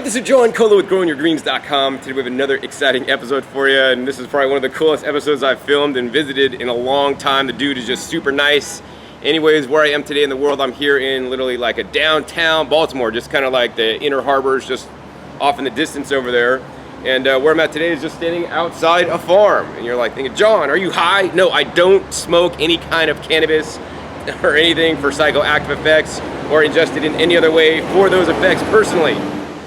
this is John Colo with GrowingYourGreens.com. Today we have another exciting episode for you, and this is probably one of the coolest episodes I've filmed and visited in a long time. The dude is just super nice. Anyways, where I am today in the world, I'm here in literally like a downtown Baltimore, just kind of like the inner harbors, just off in the distance over there. And where I'm at today is just standing outside a farm. And you're like thinking, John, are you high? No, I don't smoke any kind of cannabis or anything for psychoactive effects or ingested in any other way for those effects personally.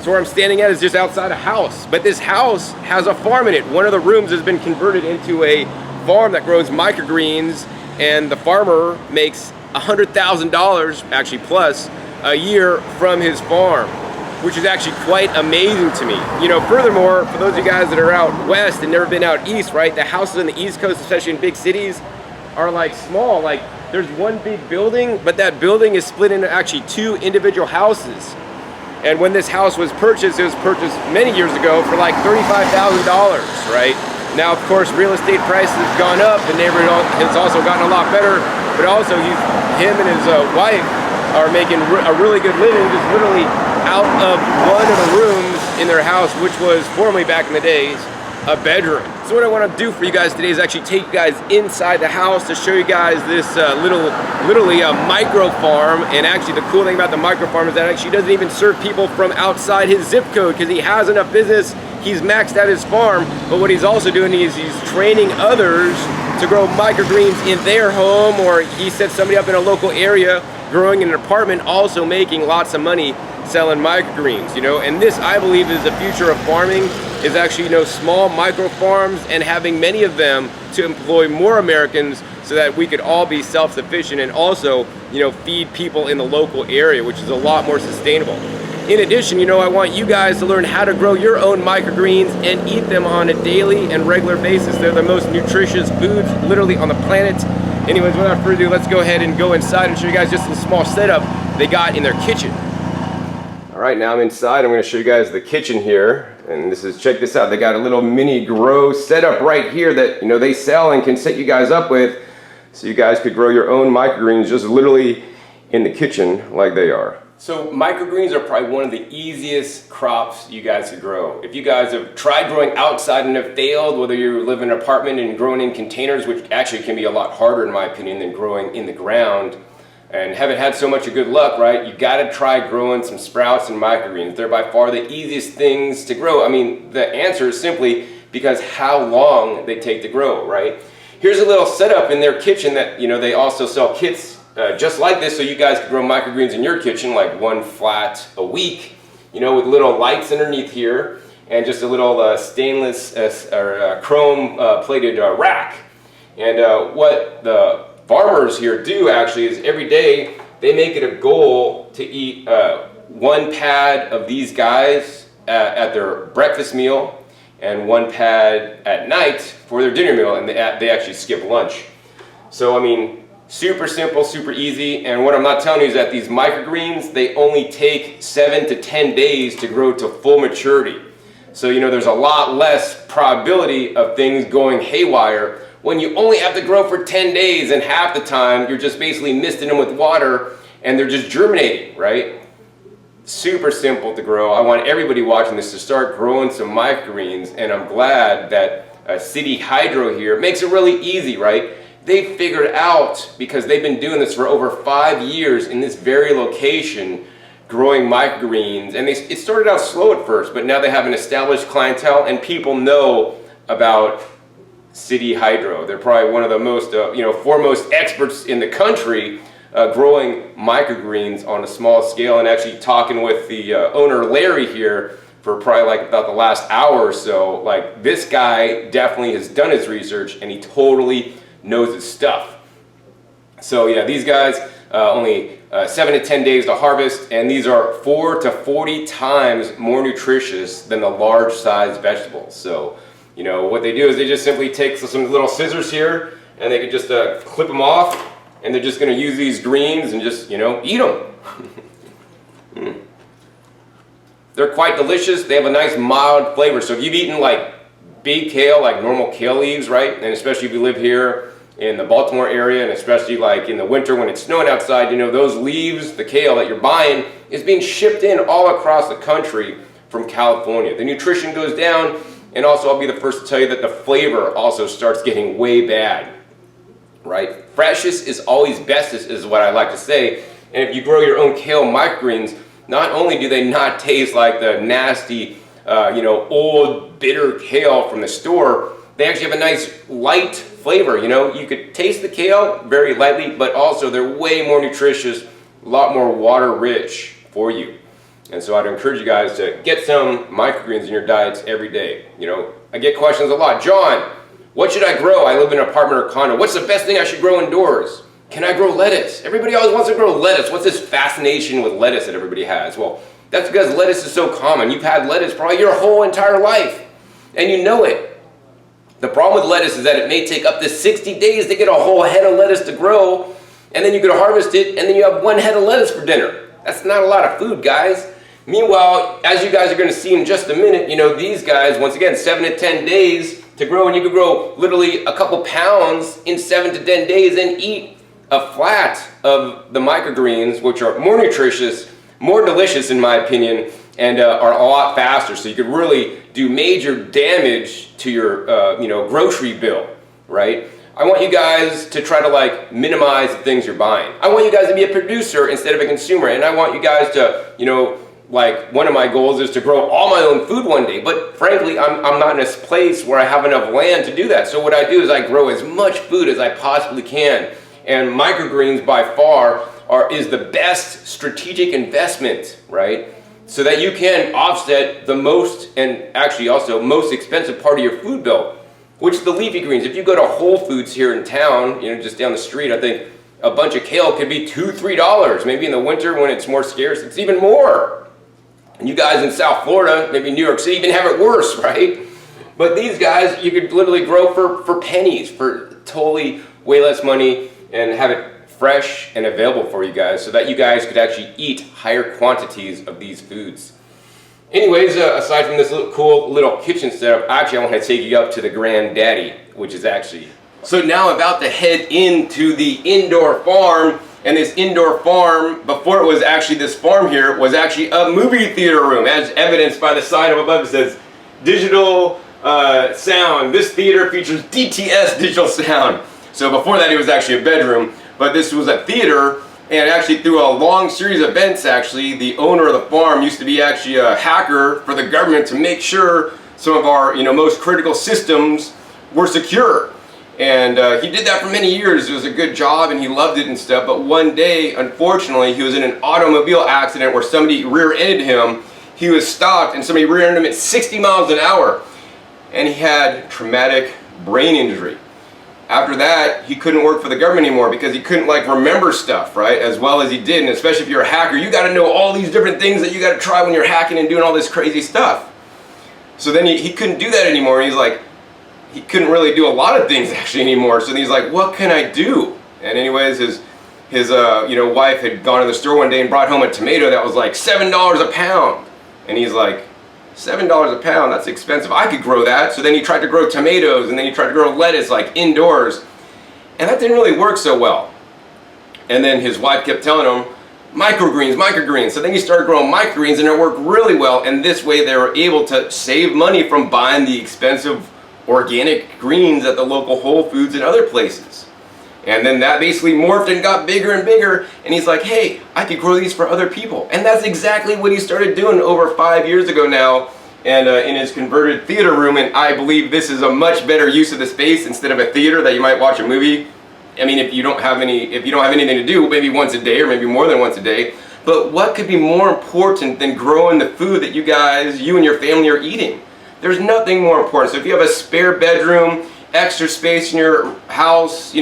So where I'm standing at is just outside a house, but this house has a farm in it. One of the rooms has been converted into a farm that grows microgreens, and the farmer makes $100,000, actually plus, a year from his farm, which is actually quite amazing to me. You know, furthermore, for those of you guys that are out west and never been out east, right, the houses on the East Coast, especially in big cities, are like small. Like there's one big building, but that building is split into actually two individual houses. And when this house was purchased, it was purchased many years ago for like $35,000, right? Now, of course, real estate prices have gone up. The neighborhood has also gotten a lot better, but also him and his wife are making a really good living, just literally out of one of the rooms in their house, which was formerly, back in the days, a bedroom. So what I want to do for you guys today is actually take you guys inside the house to show you guys this literally a micro farm. And actually the cool thing about the micro farm is that actually doesn't even serve people from outside his zip code, because he has enough business. He's maxed out his farm, but what he's also doing is he's training others to grow microgreens in their home, or he set somebody up in a local area growing in an apartment, also making lots of money selling microgreens, you know. And this, I believe, is the future of farming, is actually, you know, small micro farms and having many of them to employ more Americans so that we could all be self-sufficient and also, you know, feed people in the local area, which is a lot more sustainable. In addition, you know, I want you guys to learn how to grow your own microgreens and eat them on a daily and regular basis. They're the most nutritious foods literally on the planet. Anyways, without further ado, let's go ahead and go inside and show you guys just a small setup they got in their kitchen. All right, now I'm inside. I'm going to show you guys the kitchen here, and this is, check this out. They got a little mini grow setup right here that, you know, they sell and can set you guys up with, so you guys could grow your own microgreens just literally in the kitchen like they are. So microgreens are probably one of the easiest crops you guys could grow. If you guys have tried growing outside and have failed, whether you live in an apartment and growing in containers, which actually can be a lot harder in my opinion than growing in the ground, and haven't had so much of good luck, right? You gotta try growing some sprouts and microgreens. They're by far the easiest things to grow. I mean, the answer is simply because how long they take to grow, right? Here's a little setup in their kitchen that, you know, they also sell kits just like this, so you guys can grow microgreens in your kitchen, like one flat a week, you know, with little lights underneath here and just a little stainless or chrome plated rack. And what the farmers here do actually is every day they make it a goal to eat one pad of these guys at their breakfast meal and one pad at night for their dinner meal, and they actually skip lunch. So I mean, super simple, super easy. And what I'm not telling you is that these microgreens, they only take 7 to 10 days to grow to full maturity. So, you know, there's a lot less probability of things going haywire when you only have to grow for 10 days, and half the time you're just basically misting them with water and they're just germinating, right? Super simple to grow. I want everybody watching this to start growing some microgreens, and I'm glad that City Hydro here makes it really easy, right? They figured out, because they've been doing this for over 5 years in this very location, growing microgreens, and it started out slow at first, but now they have an established clientele and people know about City Hydro. They're probably one of the most, you know, foremost experts in the country growing microgreens on a small scale. And actually talking with the owner Larry here for probably like about the last hour or so, like this guy definitely has done his research and he totally knows his stuff. So yeah, these guys only 7 to 10 days to harvest, and these are 4 to 40 times more nutritious than the large sized vegetables. So, you know, what they do is they just simply take some little scissors here and they can just clip them off, and they're just going to use these greens and just, you know, eat them. They're quite delicious. They have a nice mild flavor. So if you've eaten like big kale, like normal kale leaves, right? And especially if you live here in the Baltimore area, and especially like in the winter when it's snowing outside, you know, those leaves, the kale that you're buying, is being shipped in all across the country from California. The nutrition goes down, and also I'll be the first to tell you that the flavor also starts getting way bad, right? Freshest is always bestest is what I like to say. And if you grow your own kale microgreens, not only do they not taste like the nasty, old bitter kale from the store, they actually have a nice light flavor. You could taste the kale very lightly, but also they're way more nutritious, a lot more water rich for you. And so I'd encourage you guys to get some microgreens in your diets every day. I get questions a lot. John, what should I grow? I live in an apartment or condo. What's the best thing I should grow indoors? Can I grow lettuce? Everybody always wants to grow lettuce. What's this fascination with lettuce that everybody has? Well, that's because lettuce is so common. You've had lettuce probably your whole entire life, and you know it. The problem with lettuce is that it may take up to 60 days to get a whole head of lettuce to grow, and then you could harvest it, and then you have one head of lettuce for dinner. That's not a lot of food, guys. Meanwhile, as you guys are going to see in just a minute, these guys, once again, 7 to 10 days to grow, and you could grow literally a couple pounds in 7 to 10 days and eat a flat of the microgreens, which are more nutritious, more delicious in my opinion, and are a lot faster. So you could really do major damage to your grocery bill, right? I want you guys to try to minimize the things you're buying. I want you guys to be a producer instead of a consumer, and I want you guys to, one of my goals is to grow all my own food one day, but frankly, I'm not in a place where I have enough land to do that. So what I do is I grow as much food as I possibly can. And microgreens by far is the best strategic investment, right? So that you can offset the most and actually also most expensive part of your food bill, which is the leafy greens. If you go to Whole Foods here in town, just down the street, I think a bunch of kale could be $2, $3. Maybe in the winter when it's more scarce, it's even more. And you guys in South Florida, maybe New York City, even have it worse, right? But these guys, you could literally grow for pennies, for totally way less money, and have it fresh and available for you guys so that you guys could actually eat higher quantities of these foods. Anyways, aside from this cool little kitchen setup, actually I want to take you up to the granddaddy, which is actually... So now I'm about to head into the indoor farm, and this indoor farm, before it was actually this farm here, was actually a movie theater room, as evidenced by the sign up above. It says digital sound. This theater features DTS digital sound. So before that, it was actually a bedroom, but this was a theater, and actually through a long series of events, actually, the owner of the farm used to be actually a hacker for the government to make sure some of our, most critical systems were secure. And he did that for many years. It was a good job, and he loved it and stuff, but one day, unfortunately, he was in an automobile accident where somebody rear-ended him. He was stopped, and somebody rear-ended him at 60 miles an hour, and he had traumatic brain injury. After that, he couldn't work for the government anymore because he couldn't remember stuff, right, as well as he did. And especially if you're a hacker, you got to know all these different things that you got to try when you're hacking and doing all this crazy stuff. So then he couldn't do that anymore. He's like, he couldn't really do a lot of things actually anymore. So then he's like, what can I do? And anyways, his wife had gone to the store one day and brought home a tomato that was like $7 a pound. And he's like, $7 a pound, that's expensive. I could grow that. So then he tried to grow tomatoes, and then he tried to grow lettuce indoors. And that didn't really work so well. And then his wife kept telling him, microgreens, microgreens. So then he started growing microgreens, and it worked really well. And this way they were able to save money from buying the expensive organic greens at the local Whole Foods and other places. And then that basically morphed and got bigger and bigger, and he's like, hey, I could grow these for other people. And that's exactly what he started doing over 5 years ago now, and in his converted theater room. And I believe this is a much better use of the space instead of a theater that you might watch a movie. I mean, if you don't have anything to do, maybe once a day or maybe more than once a day. But what could be more important than growing the food that you and your family are eating? There's nothing more important. So if you have a spare bedroom, extra space in your house,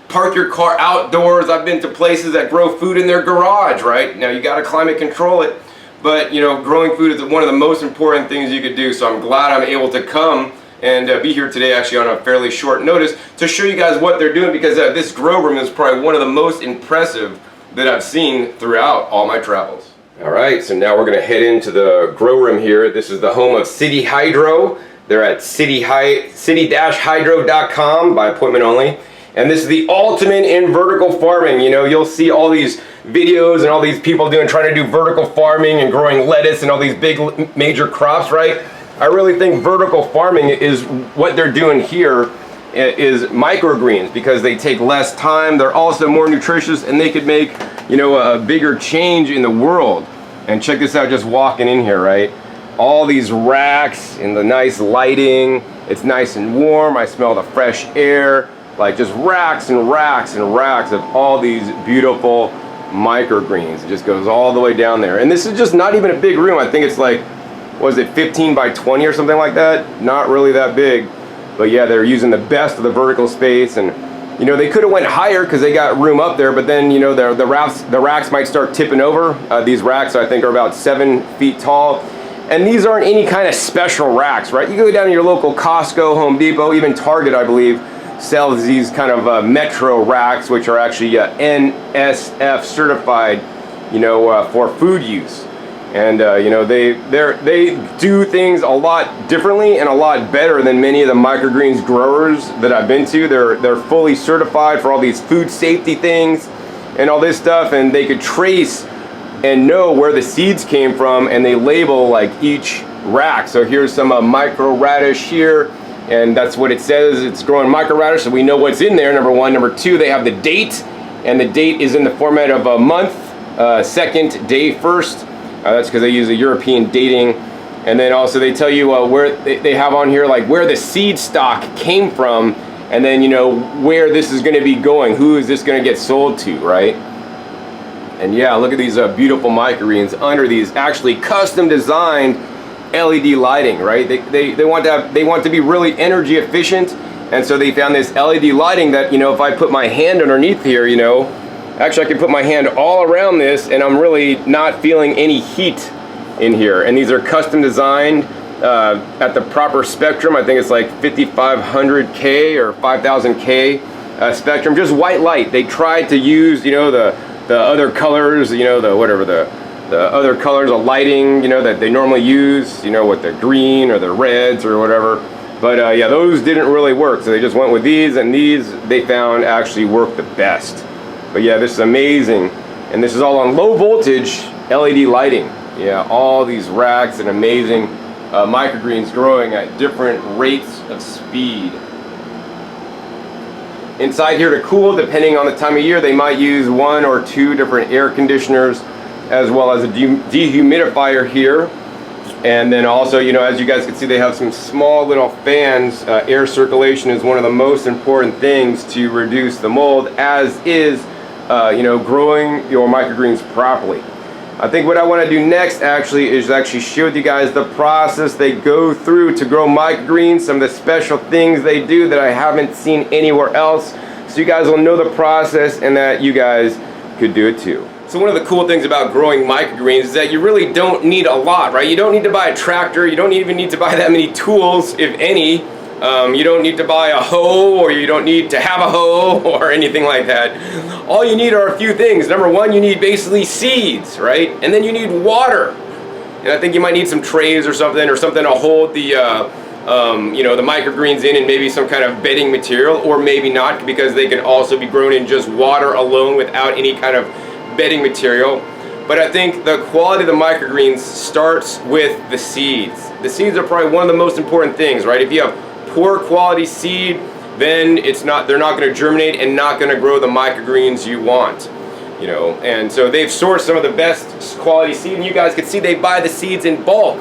park your car outdoors. I've been to places that grow food in their garage, right? Now you gotta climate control it, but growing food is one of the most important things you could do. So I'm glad I'm able to come and be here today actually on a fairly short notice to show you guys what they're doing, because this grow room is probably one of the most impressive that I've seen throughout all my travels. All right, so now we're gonna head into the grow room here. This is the home of City Hydro. They're at city-hydro.com by appointment only. And this is the ultimate in vertical farming. You know, you'll see all these videos and all these people trying to do vertical farming and growing lettuce and all these big major crops, right? I really think vertical farming is what they're doing here is microgreens, because they take less time, they're also more nutritious, and they could make, you know, a bigger change in the world. And check this out, just walking in here, right? All these racks and the nice lighting, it's nice and warm, I smell the fresh air, like just racks and racks and racks of all these beautiful microgreens. It just goes all the way down there. And this is just not even a big room. I think it's like, was it 15 by 20 or something like that? Not really that big. But yeah, they're using the best of the vertical space, and you know, they could have went higher because they got room up there, but then, you know, the racks might start tipping over. These racks, I think, are about 7 feet tall. And these aren't any kind of special racks, right? You go down to your local Costco, Home Depot, even Target, I believe, sells these kind of Metro racks, which are actually NSF certified, you know, for food use. And you know, they do things a lot differently and a lot better than many of the microgreens growers that I've been to. They're fully certified for all these food safety things and all this stuff, and they could trace and know where the seeds came from, and they label like each rack. So here's some micro radish here, and that's what it says. It's growing micro radish, so we know what's in there, number one. Number two, they have the date, and the date is in the format of a month, second, day first. That's because they use a European dating. And then also they tell you where they have on here, like where the seed stock came from, and then, you know, where this is going to be going, who is this going to get sold to, right? And yeah, look at these beautiful microgreens under these actually custom designed LED lighting, right? They want to be really energy efficient, and so they found this LED lighting that, you know, if I put my hand underneath here, you know, actually I can put my hand all around this and I'm really not feeling any heat in here. And these are custom designed at the proper spectrum. I think it's like 5500K or 5000K spectrum, just white light. They tried to use, you know, the other colors, you know, the other colors of lighting, you know, that they normally use, you know, with the green or the reds or whatever. But yeah, those didn't really work. So they just went with these, and these they found actually work the best. But yeah, this is amazing. And this is all on low voltage LED lighting. Yeah, all these racks and amazing microgreens growing at different rates of speed. Inside here to cool, depending on the time of year, they might use 1 or 2 different air conditioners, as well as a dehumidifier here. And then also, you know, as you guys can see, they have some small little fans. Air circulation is one of the most important things to reduce the mold, as is you know, growing your microgreens properly. I think what I want to do next actually is actually show you guys the process they go through to grow microgreens, some of the special things they do that I haven't seen anywhere else, so you guys will know the process and that you guys could do it too. So one of the cool things about growing microgreens is that you really don't need a lot, right? You don't need to buy a tractor, you don't even need to buy that many tools, if any. You don't need to buy a hoe, or you don't need to have a hoe or anything like that. All you need are a few things. Number one, you need basically seeds, right? And then you need water. And I think you might need some trays or something to hold the, you know, the microgreens in, and maybe some kind of bedding material, or maybe not, because they can also be grown in just water alone without any kind of bedding material. But I think the quality of the microgreens starts with the seeds. The seeds are probably one of the most important things, right? If you have poor quality seed, then they're not going to germinate and not going to grow the microgreens you want, you know. And so they've sourced some of the best quality seed, and you guys can see they buy the seeds in bulk.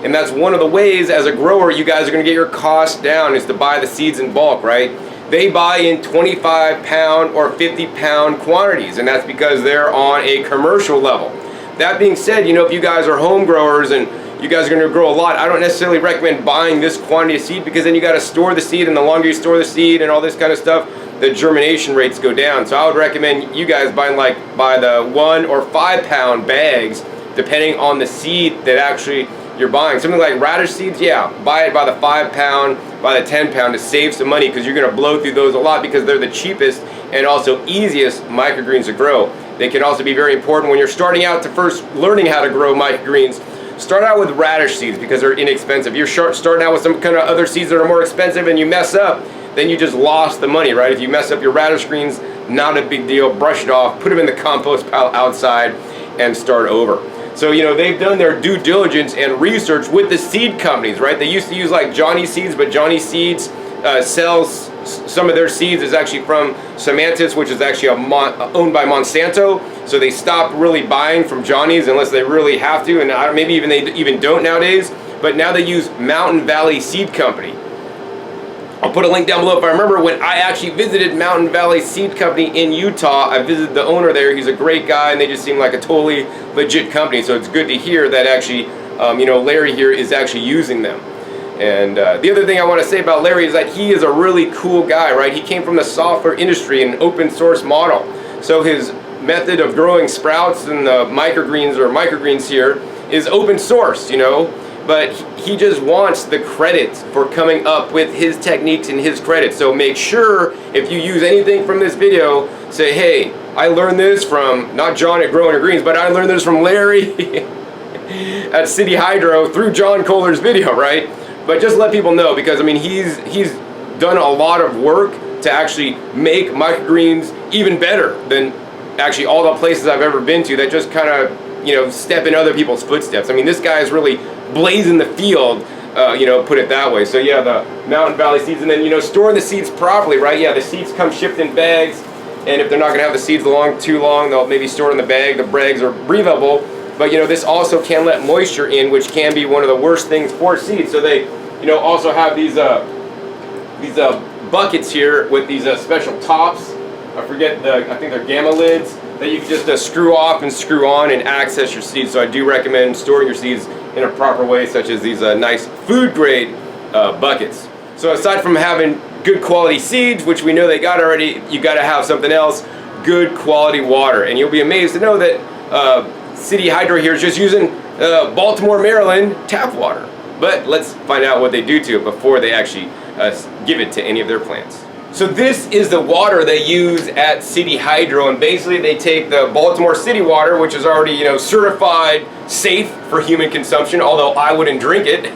And that's one of the ways as a grower you guys are going to get your costs down, is to buy the seeds in bulk, right? They buy in 25-pound or 50-pound quantities, and that's because they're on a commercial level. That being said, you know, if you guys are home growers and you guys are going to grow a lot, I don't necessarily recommend buying this quantity of seed, because then you got to store the seed, and the longer you store the seed and all this kind of stuff, the germination rates go down. So I would recommend you guys buy the 1 or 5 pound bags, depending on the seed that actually you're buying. Something like radish seeds, yeah, buy it by the 5 pound, by the 10 pound to save some money, because you're going to blow through those a lot, because they're the cheapest and also easiest microgreens to grow. They can also be very important when you're starting out to first learning how to grow microgreens. Start out with radish seeds because they're inexpensive. You're starting out with some kind of other seeds that are more expensive and you mess up, then you just lost the money, right? If you mess up your radish greens, not a big deal. Brush it off, put them in the compost pile outside, and start over. So, you know, they've done their due diligence and research with the seed companies, right? They used to use like Johnny Seeds, but Johnny Seeds sells some of their seeds is actually from Semantis, which is actually owned by Monsanto. So they stopped really buying from Johnny's unless they really have to, and maybe even they even don't nowadays. But now they use Mountain Valley Seed Company. I'll put a link down below. If I remember when I actually visited Mountain Valley Seed Company in Utah, I visited the owner there. He's a great guy, and they just seem like a totally legit company. So it's good to hear that actually, you know, Larry here is actually using them. And the other thing I want to say about Larry is that he is a really cool guy, right? He came from the software industry and open source model. So his method of growing sprouts and the microgreens here is open source, you know? But he just wants the credit for coming up with his techniques and his credit. So make sure if you use anything from this video, say, hey, I learned this from not John at Growing Your Greens, but I learned this from Larry at City Hydro through John Kohler's video, right? But just let people know, because I mean he's done a lot of work to actually make microgreens even better than actually all the places I've ever been to that just kind of, you know, step in other people's footsteps. I mean, this guy is really blazing the field, you know, put it that way. So yeah, the Mountain Valley seeds, and then, you know, storing the seeds properly, right? Yeah, the seeds come shipped in bags, and if they're not going to have the seeds too long, they'll maybe store it in the bag. The bags are breathable, but you know, this also can let moisture in, which can be one of the worst things for seeds. So they, you know, also have these buckets here with these special tops. I think they're gamma lids that you can just screw off and screw on and access your seeds. So I do recommend storing your seeds in a proper way, such as these nice food grade buckets. So aside from having good quality seeds, which we know they got already, you got to have something else, good quality water. And you'll be amazed to know that City Hydro here is just using Baltimore, Maryland tap water. But let's find out what they do to it before they actually give it to any of their plants. So this is the water they use at City Hydro, and basically they take the Baltimore City water, which is already, you know, certified safe for human consumption, although I wouldn't drink it.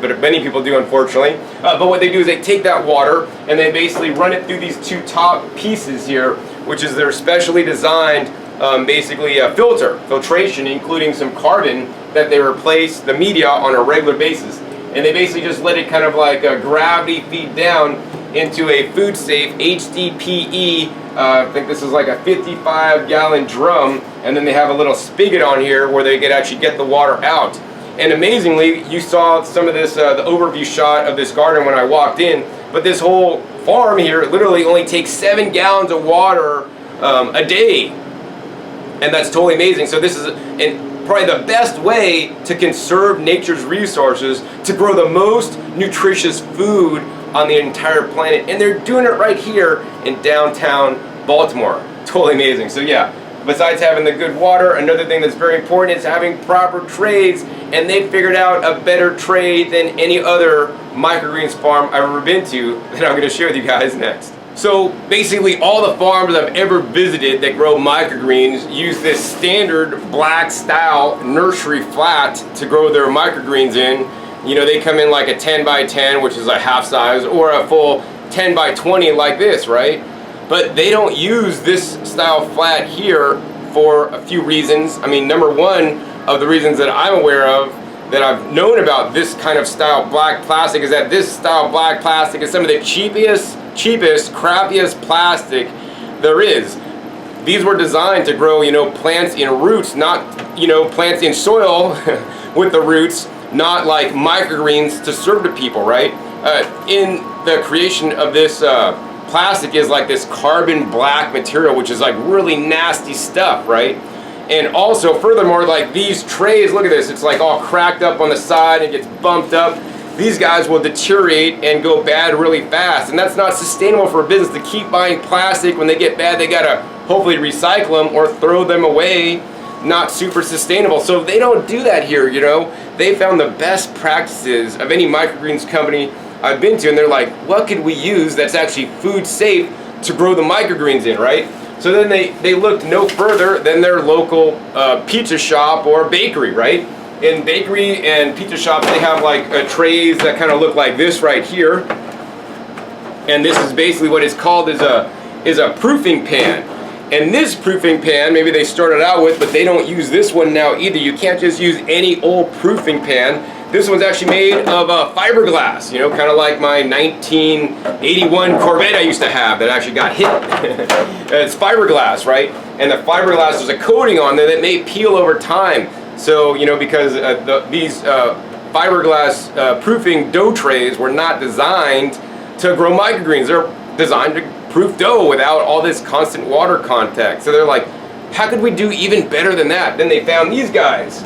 But many people do, unfortunately. But what they do is they take that water and they basically run it through these two top pieces here, which is their specially designed basically a filtration, including some carbon that they replace the media on a regular basis. And they basically just let it kind of like gravity feed down into a food safe HDPE, I think this is like a 55-gallon drum, and then they have a little spigot on here where they could actually get the water out. And amazingly, you saw some of this, the overview shot of this garden when I walked in, but this whole farm here literally only takes 7 gallons of water a day. And that's totally amazing. So this is probably the best way to conserve nature's resources, to grow the most nutritious food on the entire planet. And they're doing it right here in downtown Baltimore. Totally amazing. So yeah, besides having the good water, another thing that's very important is having proper trades. And they figured out a better trade than any other microgreens farm I've ever been to that I'm going to share with you guys next. So basically all the farms I've ever visited that grow microgreens use this standard black style nursery flat to grow their microgreens in. You know, they come in like a 10 by 10, which is a half size, or a full 10 by 20 like this, right? But they don't use this style flat here for a few reasons. I mean, number one of the reasons that I'm aware of, that I've known about this kind of style black plastic, is that this style black plastic is some of the cheapest, crappiest plastic there is. These were designed to grow, you know, plants in roots, not, you know, plants in soil with the roots, not like microgreens to serve to people, right? In the creation of this plastic is like this carbon black material, which is like really nasty stuff, right? And also, furthermore, like these trays, look at this, it's like all cracked up on the side and gets bumped up. These guys will deteriorate and go bad really fast, and that's not sustainable for a business to keep buying plastic. When they get bad, they gotta hopefully recycle them or throw them away. Not super sustainable. So they don't do that here, you know. They found the best practices of any microgreens company I've been to, and they're like, what could we use that's actually food safe to grow the microgreens in, right? So then they looked no further than their local pizza shop or bakery, right? In bakery and pizza shops, they have like trays that kind of look like this right here. And this is basically what is called is a proofing pan. And this proofing pan, maybe they started out with, but they don't use this one now either. You can't just use any old proofing pan. This one's actually made of fiberglass, you know, kind of like my 1981 Corvette I used to have that actually got hit. It's fiberglass, right? And the fiberglass, there's a coating on there that may peel over time. So, you know, because these fiberglass proofing dough trays were not designed to grow microgreens. They're designed to proof dough without all this constant water contact. So they're like, how could we do even better than that? Then they found these guys.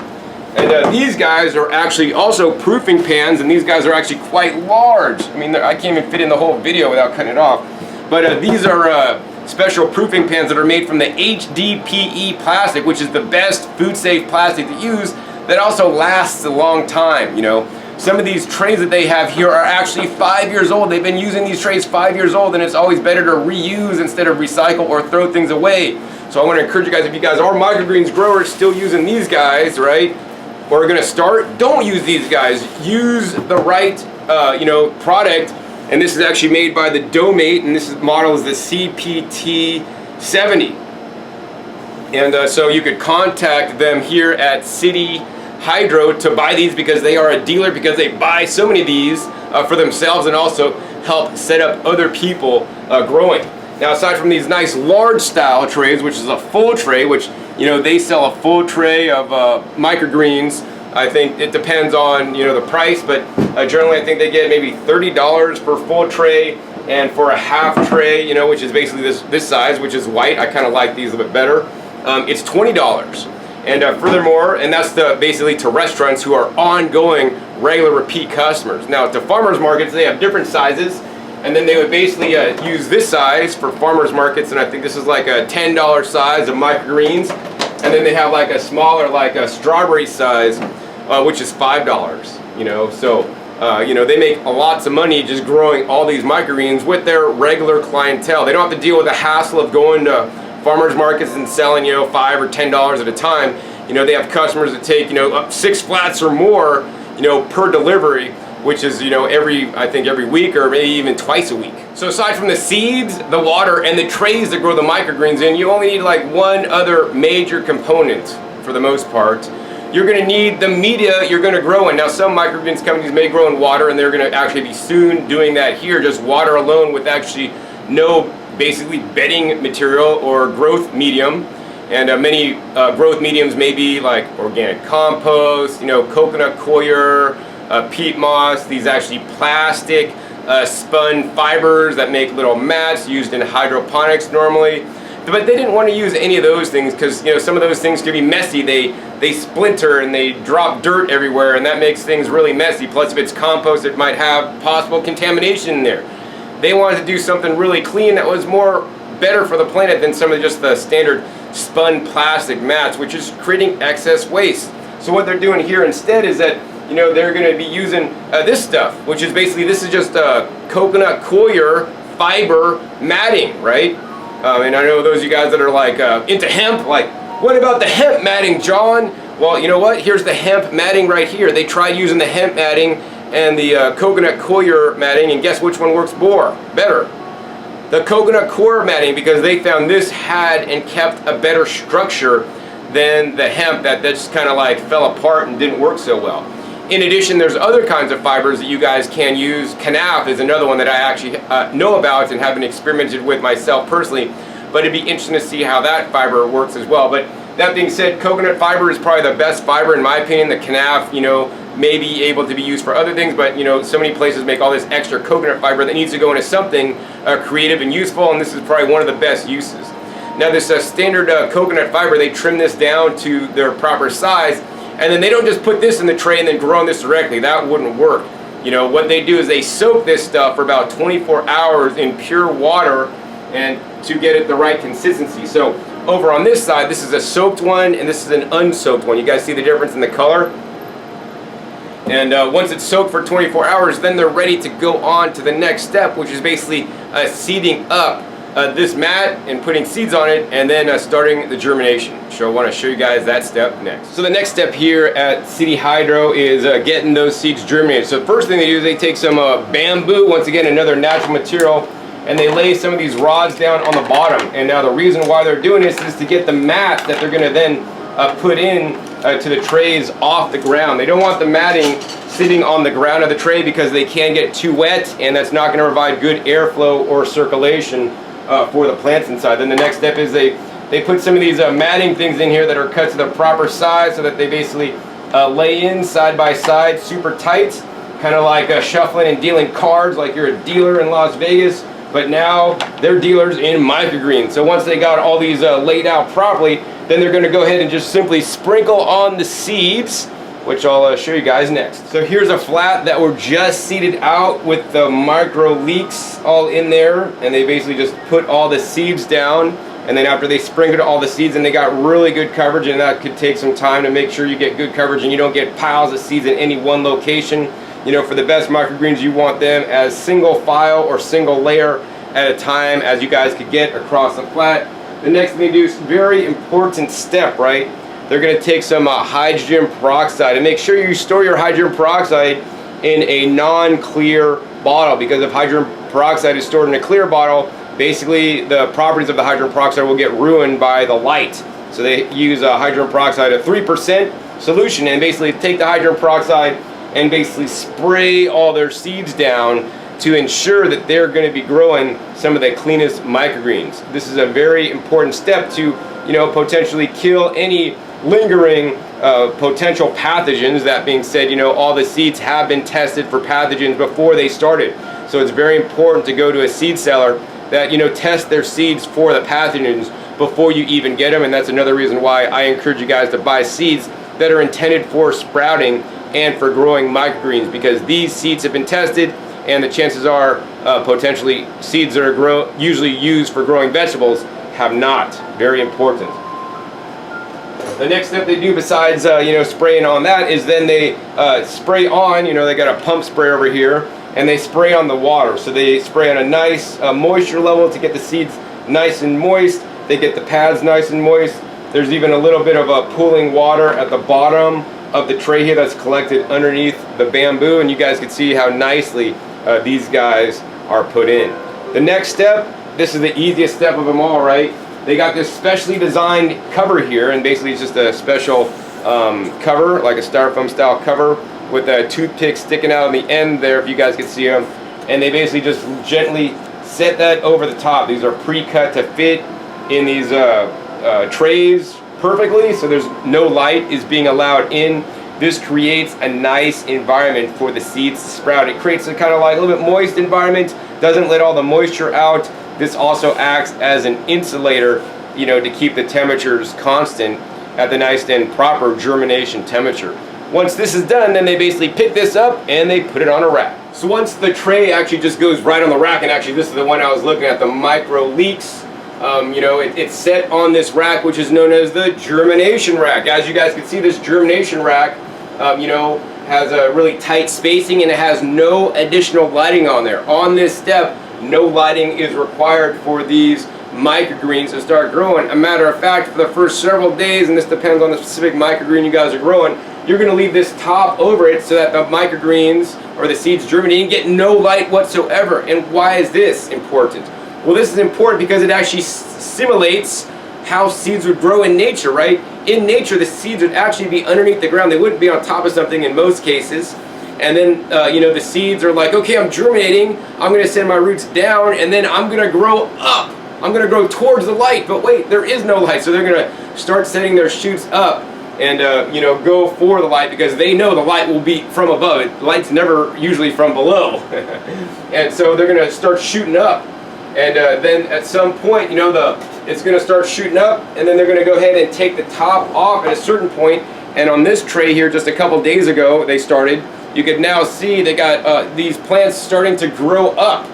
And these guys are actually also proofing pans, and these guys are actually quite large. I mean, I can't even fit in the whole video without cutting it off. But these are special proofing pans that are made from the HDPE plastic, which is the best food-safe plastic to use that also lasts a long time, you know. Some of these trays that they have here are actually 5 years old. They've been using these trays 5 years old, and it's always better to reuse instead of recycle or throw things away. So I want to encourage you guys, if you guys are microgreens growers still using these guys, right, or are going to start, don't use these guys. Use the right, you know, product. And this is actually made by the Dough-Mate, and this model is the CPT70. And so you could contact them here at City Hydro to buy these, because they are a dealer, because they buy so many of these for themselves and also help set up other people growing. Now, aside from these nice large style trays, which is a full tray, which, you know, they sell a full tray of microgreens. I think it depends on, you know, the price, but generally I think they get maybe $30 for a full tray, and for a half tray, you know, which is basically this size, which is white. I kind of like these a bit better. It's $20. And furthermore, and that's basically to restaurants who are ongoing, regular, repeat customers. Now, to farmers markets, they have different sizes, and then they would basically use this size for farmers markets, and I think this is like a $10 size of microgreens, and then they have like a smaller, like a strawberry size, which is $5. You know, so you know, they make lots of money just growing all these microgreens with their regular clientele. They don't have to deal with the hassle of going to farmers markets and selling, you know, $5 or $10 at a time. You know, they have customers that take, you know, up 6 flats or more, you know, per delivery, which is, you know, I think every week or maybe even twice a week. So aside from the seeds, the water, and the trays that grow the microgreens in, you only need like one other major component for the most part. You're going to need the media you're going to grow in. Now, some microgreens companies may grow in water, and they're going to actually be soon doing that here, just water alone with actually no basically bedding material or growth medium. And many growth mediums may be like organic compost, you know, coconut coir, peat moss, these actually plastic spun fibers that make little mats used in hydroponics normally. But they didn't want to use any of those things because, you know, some of those things can be messy. They splinter and they drop dirt everywhere, and that makes things really messy. Plus, if it's compost, it might have possible contamination in there. They wanted to do something really clean that was better for the planet than some of just the standard spun plastic mats, which is creating excess waste. So what they're doing here instead is that, you know, they're going to be using this stuff, which is basically, this is just coconut coir fiber matting, right? And I know those of you guys that are like into hemp, like, what about the hemp matting, John? Well, you know what? Here's the hemp matting right here. They tried using the hemp matting and the coconut coir matting, and guess which one works better? The coconut coir matting, because they found this had and kept a better structure than the hemp that just kind of like fell apart and didn't work so well. In addition, there's other kinds of fibers that you guys can use. Kanaf is another one that I actually know about and haven't experimented with myself personally, but it'd be interesting to see how that fiber works as well. But that being said, coconut fiber is probably the best fiber in my opinion. The Kanaf, you know, may be able to be used for other things, but, you know, so many places make all this extra coconut fiber that needs to go into something creative and useful, and this is probably one of the best uses. Now, this standard coconut fiber, they trim this down to their proper size, and then they don't just put this in the tray and then grow on this directly. That wouldn't work. You know, what they do is they soak this stuff for about 24 hours in pure water and to get it the right consistency. So over on this side, this is a soaked one and this is an unsoaked one. You guys see the difference in the color? And once it's soaked for 24 hours, then they're ready to go on to the next step, which is basically seeding up this mat and putting seeds on it, and then starting the germination. So I want to show you guys that step next. So the next step here at City Hydro is getting those seeds germinated. So the first thing they do is they take some bamboo, once again another natural material, and they lay some of these rods down on the bottom. And now the reason why they're doing this is to get the mat that they're going to then put in to the trays off the ground. They don't want the matting sitting on the ground of the tray because they can get too wet, and that's not going to provide good airflow or circulation for the plants inside. Then the next step is they put some of these matting things in here that are cut to the proper size so that they basically lay in side by side super tight, kind of like shuffling and dealing cards like you're a dealer in Las Vegas, but now they're dealers in microgreens. So once they got all these laid out properly, then they're going to go ahead and just simply sprinkle on the seeds, which I'll show you guys next. So here's a flat that were just seeded out with the micro leeks all in there, and they basically just put all the seeds down, and then after they sprinkled all the seeds, and they got really good coverage, and that could take some time to make sure you get good coverage and you don't get piles of seeds in any one location. You know, for the best microgreens, you want them as single file or single layer at a time as you guys could get across the flat. The next thing they do is a very important step, right? They're going to take some hydrogen peroxide, and make sure you store your hydrogen peroxide in a non-clear bottle, because if hydrogen peroxide is stored in a clear bottle, basically the properties of the hydrogen peroxide will get ruined by the light. So they use hydrogen peroxide, a 3% solution, and basically take the hydrogen peroxide and basically spray all their seeds down to ensure that they're going to be growing some of the cleanest microgreens. This is a very important step to, you know, potentially kill any lingering potential pathogens. That being said, you know, all the seeds have been tested for pathogens before they started. So it's very important to go to a seed seller that, you know, test their seeds for the pathogens before you even get them. And that's another reason why I encourage you guys to buy seeds that are intended for sprouting and for growing microgreens, because these seeds have been tested, and the chances are potentially seeds that are usually used for growing vegetables have not. Very important. The next step they do besides you know, spraying on that is then they spray on, you know, they got a pump spray over here, and they spray on the water. So they spray on a nice moisture level to get the seeds nice and moist. They get the pads nice and moist. There's even a little bit of pooling water at the bottom of the tray here that's collected underneath the bamboo, and you guys can see how nicely these guys are put in. The next step, this is the easiest step of them all, right? They got this specially designed cover here, and basically it's just a special cover, like a styrofoam style cover with a toothpick sticking out on the end there, if you guys can see them. And they basically just gently set that over the top. These are pre-cut to fit in these trays perfectly, so there's no light is being allowed in. This creates a nice environment for the seeds to sprout. It creates a kind of like a little bit moist environment, doesn't let all the moisture out. This also acts as an insulator, you know, to keep the temperatures constant at the nice and proper germination temperature. Once this is done, then they basically pick this up and they put it on a rack. So once the tray actually just goes right on the rack, and actually this is the one I was looking at, the micro leeks, you know, it's set on this rack, which is known as the germination rack. As you guys can see, this germination rack, you know, has a really tight spacing, and it has no additional lighting on there. On this step, no lighting is required for these microgreens to start growing. A matter of fact, for the first several days, and this depends on the specific microgreen you guys are growing, you're going to leave this top over it so that the microgreens or the seeds germinate and get no light whatsoever. And why is this important? Well, this is important because it actually simulates how seeds would grow in nature, right? In nature, the seeds would actually be underneath the ground. They wouldn't be on top of something in most cases. And then, you know, the seeds are like, okay, I'm germinating. I'm going to send my roots down, and then I'm going to grow up. I'm going to grow towards the light. But wait, there is no light. So they're going to start setting their shoots up and, you know, go for the light, because they know the light will be from above. It light's never usually from below. And so they're going to start shooting up. And then at some point, you know, it's going to start shooting up, and then they're going to go ahead and take the top off at a certain point. And on this tray here, just a couple days ago, they started. You can now see they got these plants starting to grow up.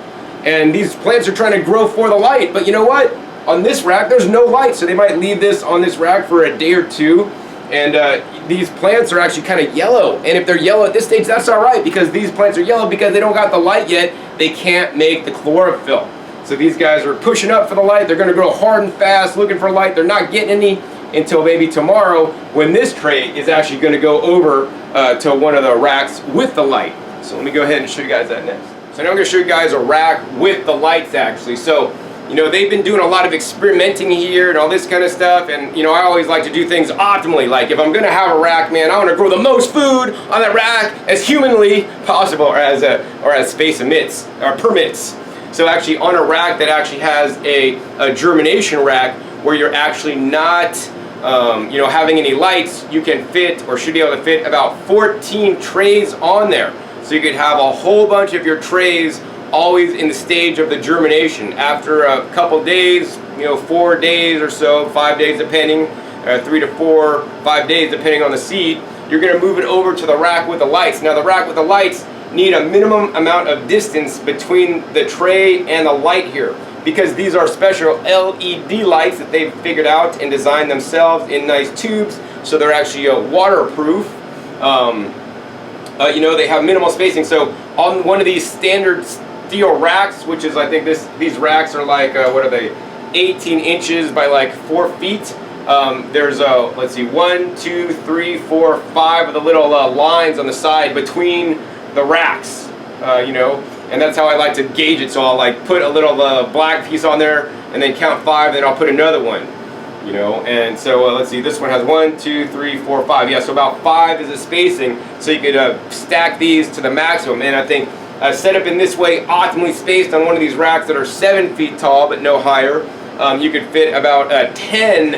And these plants are trying to grow for the light. But you know what? On this rack, there's no light. So they might leave this on this rack for a day or two. And these plants are actually kind of yellow. And if they're yellow at this stage, that's all right, because these plants are yellow because they don't got the light yet. They can't make the chlorophyll. So these guys are pushing up for the light. They're gonna grow hard and fast, looking for light. They're not getting any until maybe tomorrow, when this tray is actually gonna go over to one of the racks with the light. So let me go ahead and show you guys that next. So now I'm gonna show you guys a rack with the lights actually. So, you know, they've been doing a lot of experimenting here and all this kind of stuff, and you know, I always like to do things optimally. Like if I'm gonna have a rack, man, I wanna grow the most food on that rack as humanly possible, or as space emits, or permits. So actually on a rack that actually has a germination rack where you're actually not you know, having any lights, you can fit, or should be able to fit, about 14 trays on there. So you could have a whole bunch of your trays always in the stage of the germination. After a couple days, you know, 4 days or so, 5 days depending, 3 to 4, 5 days depending on the seed, you're gonna move it over to the rack with the lights. Now the rack with the lights need a minimum amount of distance between the tray and the light here, because these are special LED lights that they've figured out and designed themselves in nice tubes, so they're actually waterproof. You know, they have minimal spacing. So on one of these standard steel racks, which is, I think these racks are like, what are they, 18 inches by like 4 feet. There's let's see, 1, 2, 3, 4, 5 of the little lines on the side between the racks, you know, and that's how I like to gauge it. So I'll like put a little black piece on there and then count 5, then I'll put another one, you know. And so let's see, this one has 1, 2, 3, 4, 5. Yeah, so about 5 is the spacing, so you could stack these to the maximum. And I think set up in this way, optimally spaced on one of these racks that are 7 feet tall but no higher, you could fit about 10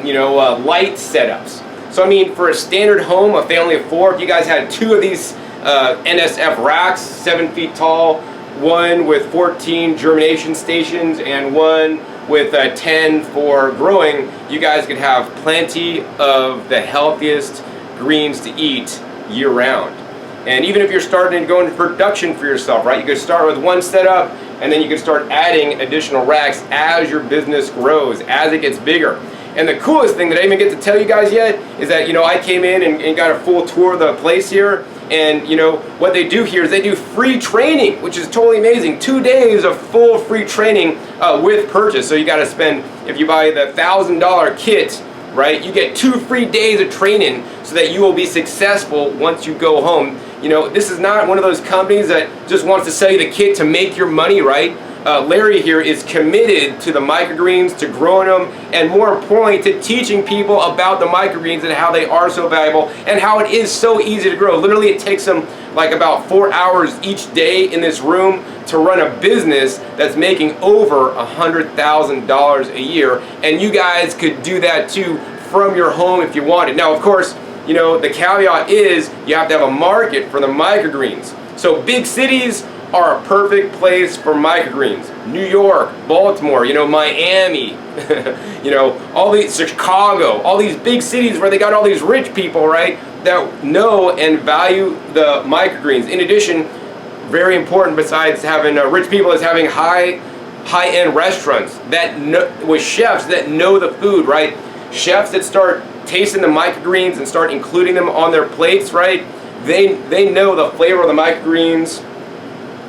you know, light setups. So I mean, for a standard home, a family of 4, if you guys had 2 of these NSF racks, 7 feet tall, one with 14 germination stations and one with 10 for growing, you guys could have plenty of the healthiest greens to eat year round. And even if you're starting to go into production for yourself, right, you could start with one setup and then you can start adding additional racks as your business grows, as it gets bigger. And the coolest thing that I didn't even get to tell you guys yet is that, you know, I came in and got a full tour of the place here, and you know, what they do here is they do free training, which is totally amazing. 2 days of full free training with purchase. So you got to spend, if you buy the $1,000 kit, right, you get 2 free days of training so that you will be successful once you go home. You know, this is not one of those companies that just wants to sell you the kit to make your money, right? Larry here is committed to the microgreens, to growing them, and more importantly, to teaching people about the microgreens and how they are so valuable and how it is so easy to grow. Literally, it takes them like about 4 hours each day in this room to run a business that's making over $100,000 a year, and you guys could do that too from your home if you wanted. Now, of course, you know, the caveat is you have to have a market for the microgreens. So big cities are a perfect place for microgreens. New York, Baltimore, you know, Miami, you know, all these, Chicago, all these big cities where they got all these rich people, right, that know and value the microgreens. In addition, very important besides having rich people is having high-end restaurants that with chefs that know the food, right? Chefs that start tasting the microgreens and start including them on their plates, right? They know the flavor of the microgreens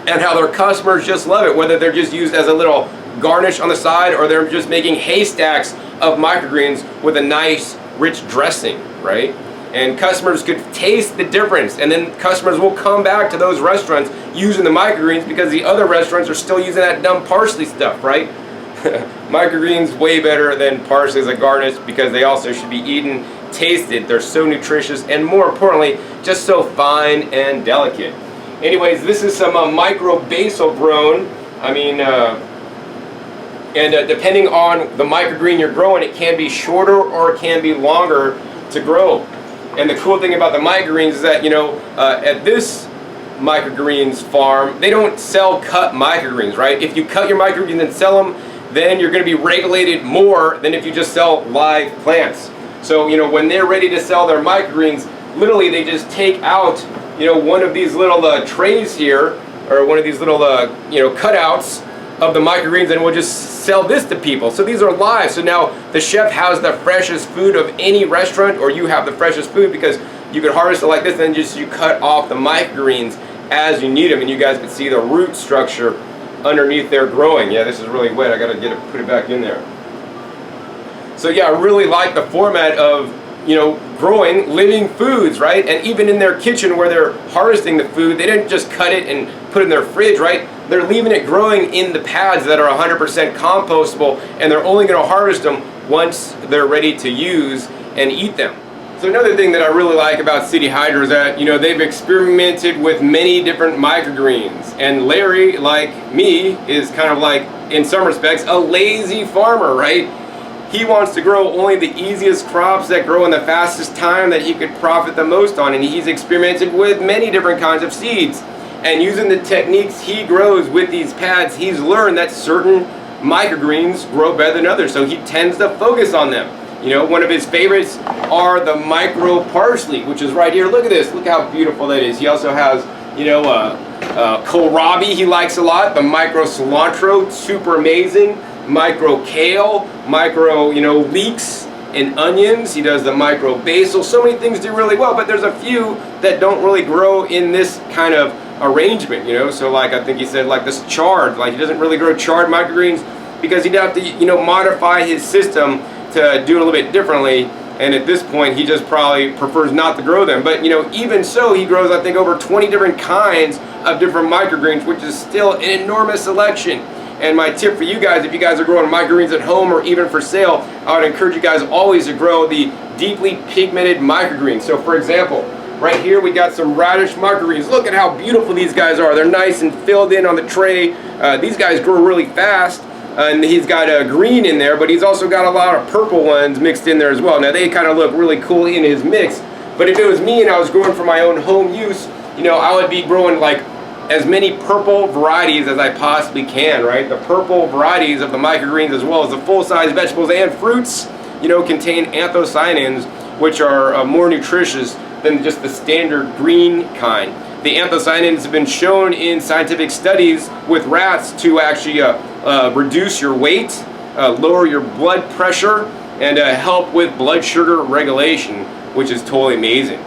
and how their customers just love it, whether they're just used as a little garnish on the side or they're just making haystacks of microgreens with a nice rich dressing, right? And customers could taste the difference, and then customers will come back to those restaurants using the microgreens because the other restaurants are still using that dumb parsley stuff, right? Microgreens way better than parsley as a garnish because they also should be eaten, tasted. They're so nutritious and more importantly, just so fine and delicate. Anyways, this is some micro basil grown. I mean, depending on the microgreen you're growing, it can be shorter or it can be longer to grow. And the cool thing about the microgreens is that, you know, at this microgreens farm, they don't sell cut microgreens, right? If you cut your microgreens and sell them, then you're going to be regulated more than if you just sell live plants. So, you know, when they're ready to sell their microgreens, literally they just take out, you know, one of these little trays here, or one of these little, you know, cutouts of the microgreens, and we'll just sell this to people. So these are live. So now the chef has the freshest food of any restaurant, or you have the freshest food because you could harvest it like this, and just you cut off the microgreens as you need them, and you guys can see the root structure underneath there growing. Yeah, this is really wet. I gotta put it back in there. So yeah, I really like the format of, you know, growing living foods, right? And even in their kitchen where they're harvesting the food, they didn't just cut it and put it in their fridge, right? They're leaving it growing in the pads that are 100% compostable, and they're only going to harvest them once they're ready to use and eat them. So another thing that I really like about City Hydro is that, you know, they've experimented with many different microgreens. And Larry, like me, is kind of like, in some respects, a lazy farmer, right? He wants to grow only the easiest crops that grow in the fastest time that he could profit the most on. And he's experimented with many different kinds of seeds. And using the techniques he grows with these pads, he's learned that certain microgreens grow better than others. So he tends to focus on them. You know, one of his favorites are the micro parsley, which is right here. Look at this. Look how beautiful that is. He also has, you know, kohlrabi he likes a lot. The micro cilantro, super amazing. Micro kale, micro, you know, leeks and onions. He does the micro basil. So many things do really well, but there's a few that don't really grow in this kind of arrangement, you know. So like I think he said, like this chard, like he doesn't really grow chard microgreens because he'd have to, you know, modify his system to do it a little bit differently. And at this point, he just probably prefers not to grow them. But, you know, even so, he grows, I think, over 20 different kinds of different microgreens, which is still an enormous selection. And my tip for you guys, if you guys are growing microgreens at home or even for sale, I would encourage you guys always to grow the deeply pigmented microgreens. So for example, right here we got some radish microgreens. Look at how beautiful these guys are. They're nice and filled in on the tray. These guys grow really fast. And he's got a green in there, but he's also got a lot of purple ones mixed in there as well. Now they kind of look really cool in his mix. But if it was me and I was growing for my own home use, you know, I would be growing like as many purple varieties as I possibly can, right? The purple varieties of the microgreens, as well as the full-size vegetables and fruits, you know, contain anthocyanins, which are more nutritious than just the standard green kind. The anthocyanins have been shown in scientific studies with rats to actually reduce your weight, lower your blood pressure, and help with blood sugar regulation, which is totally amazing.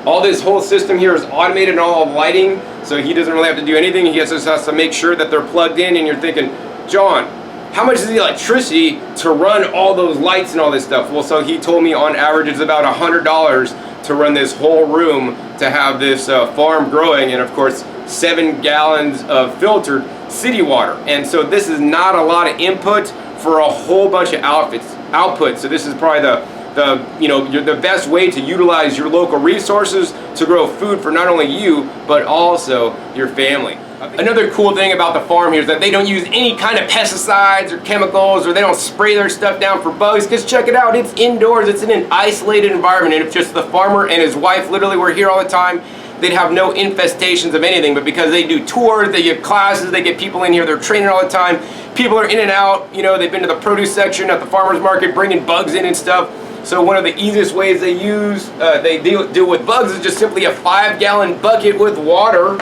All this whole system here is automated and all lighting, so he doesn't really have to do anything. He just has to make sure that they're plugged in, and you're thinking, John, how much is the electricity to run all those lights and all this stuff? Well, so he told me on average it's about $100 to run this whole room to have this farm growing, and of course 7 gallons of filtered city water. And so this is not a lot of input for a whole bunch of output. So this is probably the best way to utilize your local resources to grow food for not only you but also your family. Another cool thing about the farm here is that they don't use any kind of pesticides or chemicals, or they don't spray their stuff down for bugs, because check it out, it's indoors, it's in an isolated environment, and if just the farmer and his wife literally were here all the time, they'd have no infestations of anything. But because they do tours, they give classes, they get people in here, they're training all the time, people are in and out, you know, they've been to the produce section at the farmer's market bringing bugs in and stuff. So one of the easiest ways they deal with bugs is just simply a 5-gallon bucket with water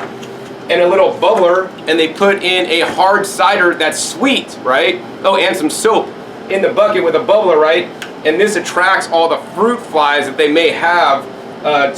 and a little bubbler, and they put in a hard cider that's sweet, right? Oh, and some soap in the bucket with a bubbler, right? And this attracts all the fruit flies that they may have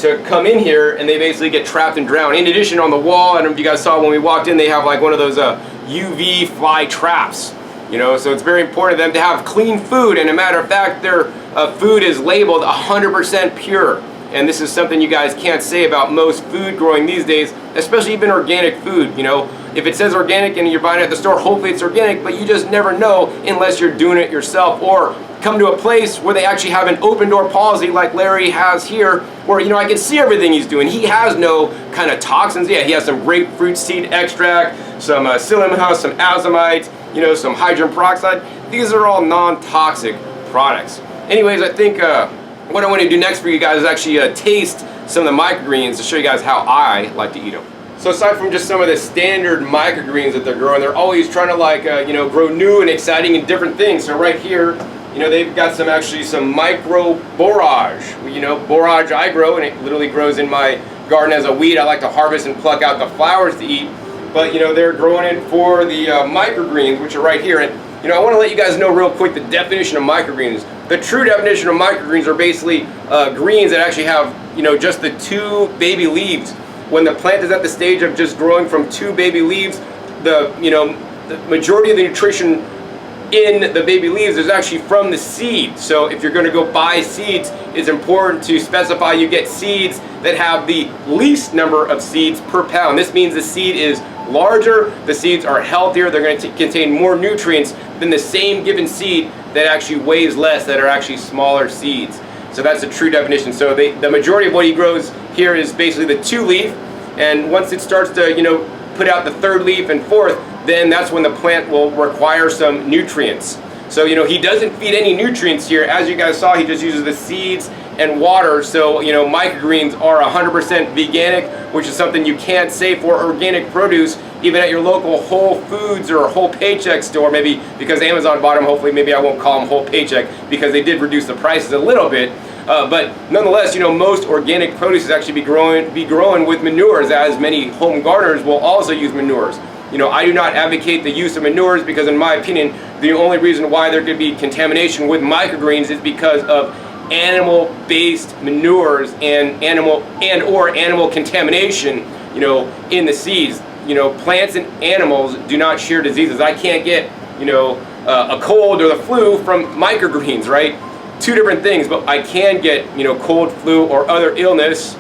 to come in here, and they basically get trapped and drowned. In addition, on the wall, I don't know if you guys saw when we walked in, they have like one of those UV fly traps. You know, so it's very important to them to have clean food, and a matter of fact, their food is labeled 100% pure. And this is something you guys can't say about most food growing these days, especially even organic food. You know, if it says organic and you're buying it at the store, hopefully it's organic, but you just never know unless you're doing it yourself, or come to a place where they actually have an open door policy like Larry has here, where, you know, I can see everything he's doing. He has no kind of toxins. Yeah, he has some grapefruit seed extract, some psyllium husk, some azomite, you know, some hydrogen peroxide. These are all non-toxic products. Anyways, I think what I want to do next for you guys is actually taste some of the microgreens to show you guys how I like to eat them. So aside from just some of the standard microgreens that they're growing, they're always trying to like, you know, grow new and exciting and different things. So right here, you know, they've got some micro borage. You know, borage I grow, and it literally grows in my garden as a weed. I like to harvest and pluck out the flowers to eat. But, you know, they're growing it for the microgreens, which are right here. And, you know, I want to let you guys know real quick the definition of microgreens. The true definition of microgreens are basically greens that actually have, you know, just the 2 baby leaves. When the plant is at the stage of just growing from 2 baby leaves, the majority of the nutrition in the baby leaves is actually from the seed. So if you're going to go buy seeds, it's important to specify you get seeds that have the least number of seeds per pound. This means the seed is larger, the seeds are healthier, they're going to contain more nutrients than the same given seed that actually weighs less, that are actually smaller seeds. So that's the true definition. So the majority of what he grows here is basically the 2-leaf, and once it starts to put out the 3rd leaf and 4th, then that's when the plant will require some nutrients. So he doesn't feed any nutrients here. As you guys saw, he just uses the seeds and water. So microgreens are 100% veganic, which is something you can't say for organic produce, even at your local Whole Foods or Whole Paycheck store. Maybe because Amazon bought them, hopefully maybe I won't call them Whole Paycheck, because they did reduce the prices a little bit. But nonetheless, most organic produce is actually be growing with manures, as many home gardeners will also use manures. I do not advocate the use of manures, because in my opinion, the only reason why there could be contamination with microgreens is because of animal-based manures and animal contamination, in the seeds. Plants and animals do not share diseases. I can't get, a cold or the flu from microgreens, right? 2 different things, but I can get, cold, flu, or other illness,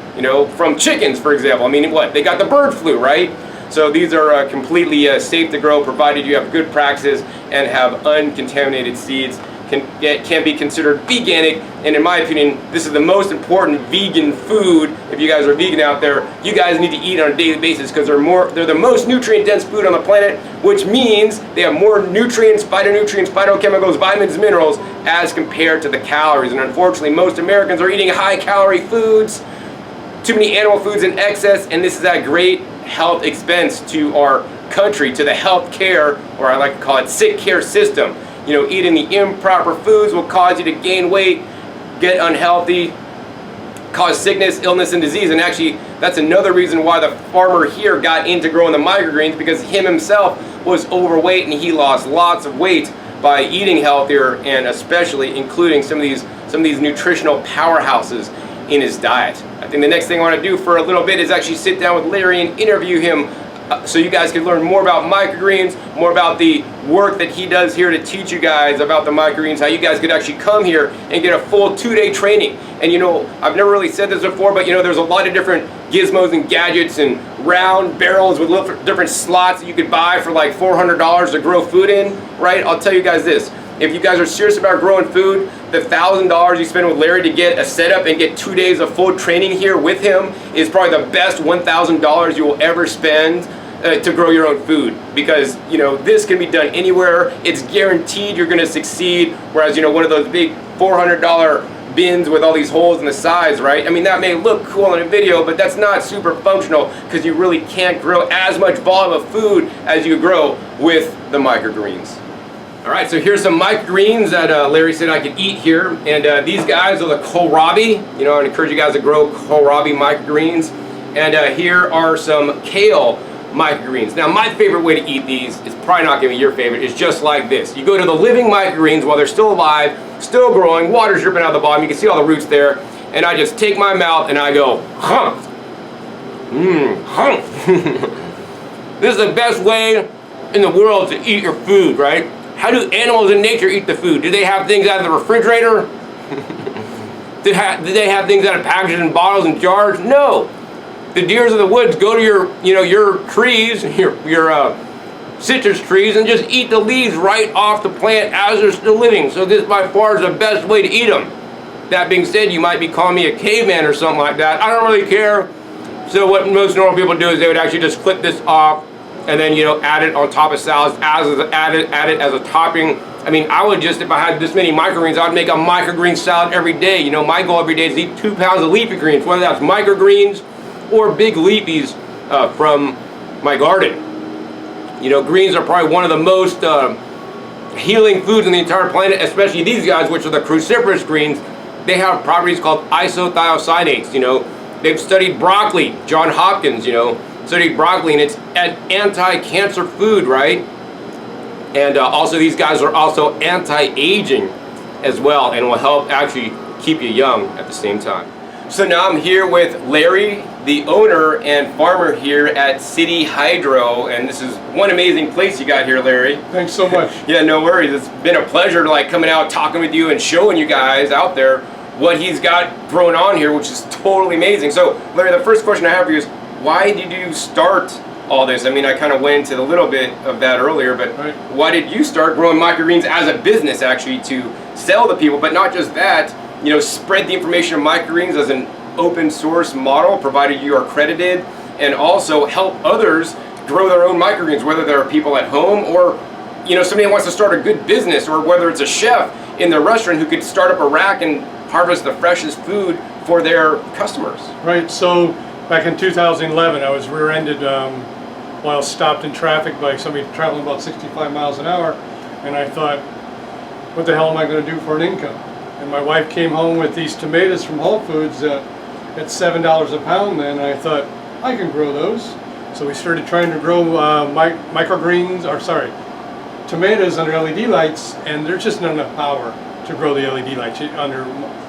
from chickens, for example. I mean, what? They got the bird flu, right? So these are completely safe to grow, provided you have good practices and have uncontaminated seeds. Can be considered veganic, and in my opinion, this is the most important vegan food. If you guys are vegan out there, you guys need to eat on a daily basis, because they're the most nutrient-dense food on the planet, which means they have more nutrients, phytonutrients, phytochemicals, vitamins, minerals, as compared to the calories. And unfortunately, most Americans are eating high-calorie foods, too many animal foods in excess, and this is at great health expense to our country, to the health care, or I like to call it sick care system. Eating the improper foods will cause you to gain weight, get unhealthy, cause sickness, illness, and disease. And actually, that's another reason why the farmer here got into growing the microgreens, because him himself was overweight and he lost lots of weight by eating healthier, and especially including some of these nutritional powerhouses in his diet. I think the next thing I want to do for a little bit is actually sit down with Larry and interview him, so you guys can learn more about microgreens, more about the work that he does here to teach you guys about the microgreens, how you guys could actually come here and get a full 2-day training. And I've never really said this before, but there's a lot of different gizmos and gadgets and round barrels with different slots that you could buy for like $400 to grow food in, right? I'll tell you guys this. If you guys are serious about growing food, the $1,000 you spend with Larry to get a setup and get 2 days of full training here with him is probably the best $1,000 you will ever spend to grow your own food, because this can be done anywhere. It's guaranteed you're going to succeed, whereas one of those big $400 bins with all these holes in the sides, right? I mean, that may look cool in a video, but that's not super functional, because you really can't grow as much volume of food as you grow with the microgreens. All right, so here's some microgreens that Larry said I could eat here, and these guys are the kohlrabi. I encourage you guys to grow kohlrabi microgreens, and here are some kale microgreens. Now, my favorite way to eat these is probably not going to be your favorite. It's just like this. You go to the living microgreens while they're still alive, still growing, water's dripping out of the bottom. You can see all the roots there, and I just take my mouth and I go, hump. Hump. This is the best way in the world to eat your food, right? How do animals in nature eat the food? Do they have things out of the refrigerator? Do they have things out of packages and bottles and jars? No. The deers of the woods go to your trees, your citrus trees, and just eat the leaves right off the plant as they're still living. So this by far is the best way to eat them. That being said, you might be calling me a caveman or something like that. I don't really care. So what most normal people do is they would actually just clip this off and then add it on top of salads, add it as a topping. I mean, I would just, if I had this many microgreens, I would make a microgreen salad every day. My goal every day is to eat 2 pounds of leafy greens, whether that's microgreens or big leafies from my garden. Greens are probably one of the most healing foods on the entire planet, especially these guys, which are the cruciferous greens. They have properties called isothiocyanates. They've studied broccoli. John Hopkins, studied broccoli, and it's an anti-cancer food, right? And also these guys are also anti-aging as well, and will help actually keep you young at the same time. So now I'm here with Larry, the owner and farmer here at City Hydro, and this is one amazing place you got here, Larry. Thanks so much. Yeah, no worries. It's been a pleasure to coming out, talking with you, and showing you guys out there what he's got growing on here, which is totally amazing. So, Larry, the first question I have for you is, why did you start all this? I mean, I kind of went into a little bit of that earlier, but why did you start growing microgreens as a business, actually, to sell to people? But not just that, spread the information of microgreens as an open source model, provided you are accredited, and also help others grow their own microgreens, whether there are people at home or somebody that wants to start a good business, or whether it's a chef in their restaurant who could start up a rack and harvest the freshest food for their customers. Right, so back in 2011 I was rear-ended while stopped in traffic by somebody traveling about 65 miles an hour, and I thought, what the hell am I going to do for an income? And my wife came home with these tomatoes from Whole Foods at $7 a pound then, and I thought, I can grow those. So we started trying to grow tomatoes under LED lights, and there's just not enough power to grow the LED lights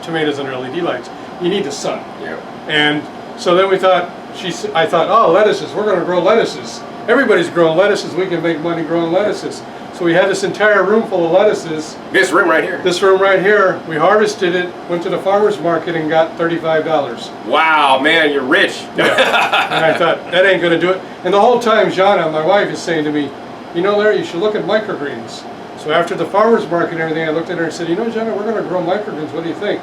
tomatoes under LED lights. You need the sun. Yeah. And so then I thought, oh, lettuces, we're going to grow lettuces. Everybody's growing lettuces, we can make money growing lettuces. So we had this entire room full of lettuces. This room right here. This room right here. We harvested it, went to the farmer's market and got $35. Wow, man, you're rich. Yeah. And I thought, that ain't going to do it. And the whole time, Jana, my wife, is saying to me, Larry, you should look at microgreens. So after the farmer's market and everything, I looked at her and said, Jana, we're going to grow microgreens. What do you think?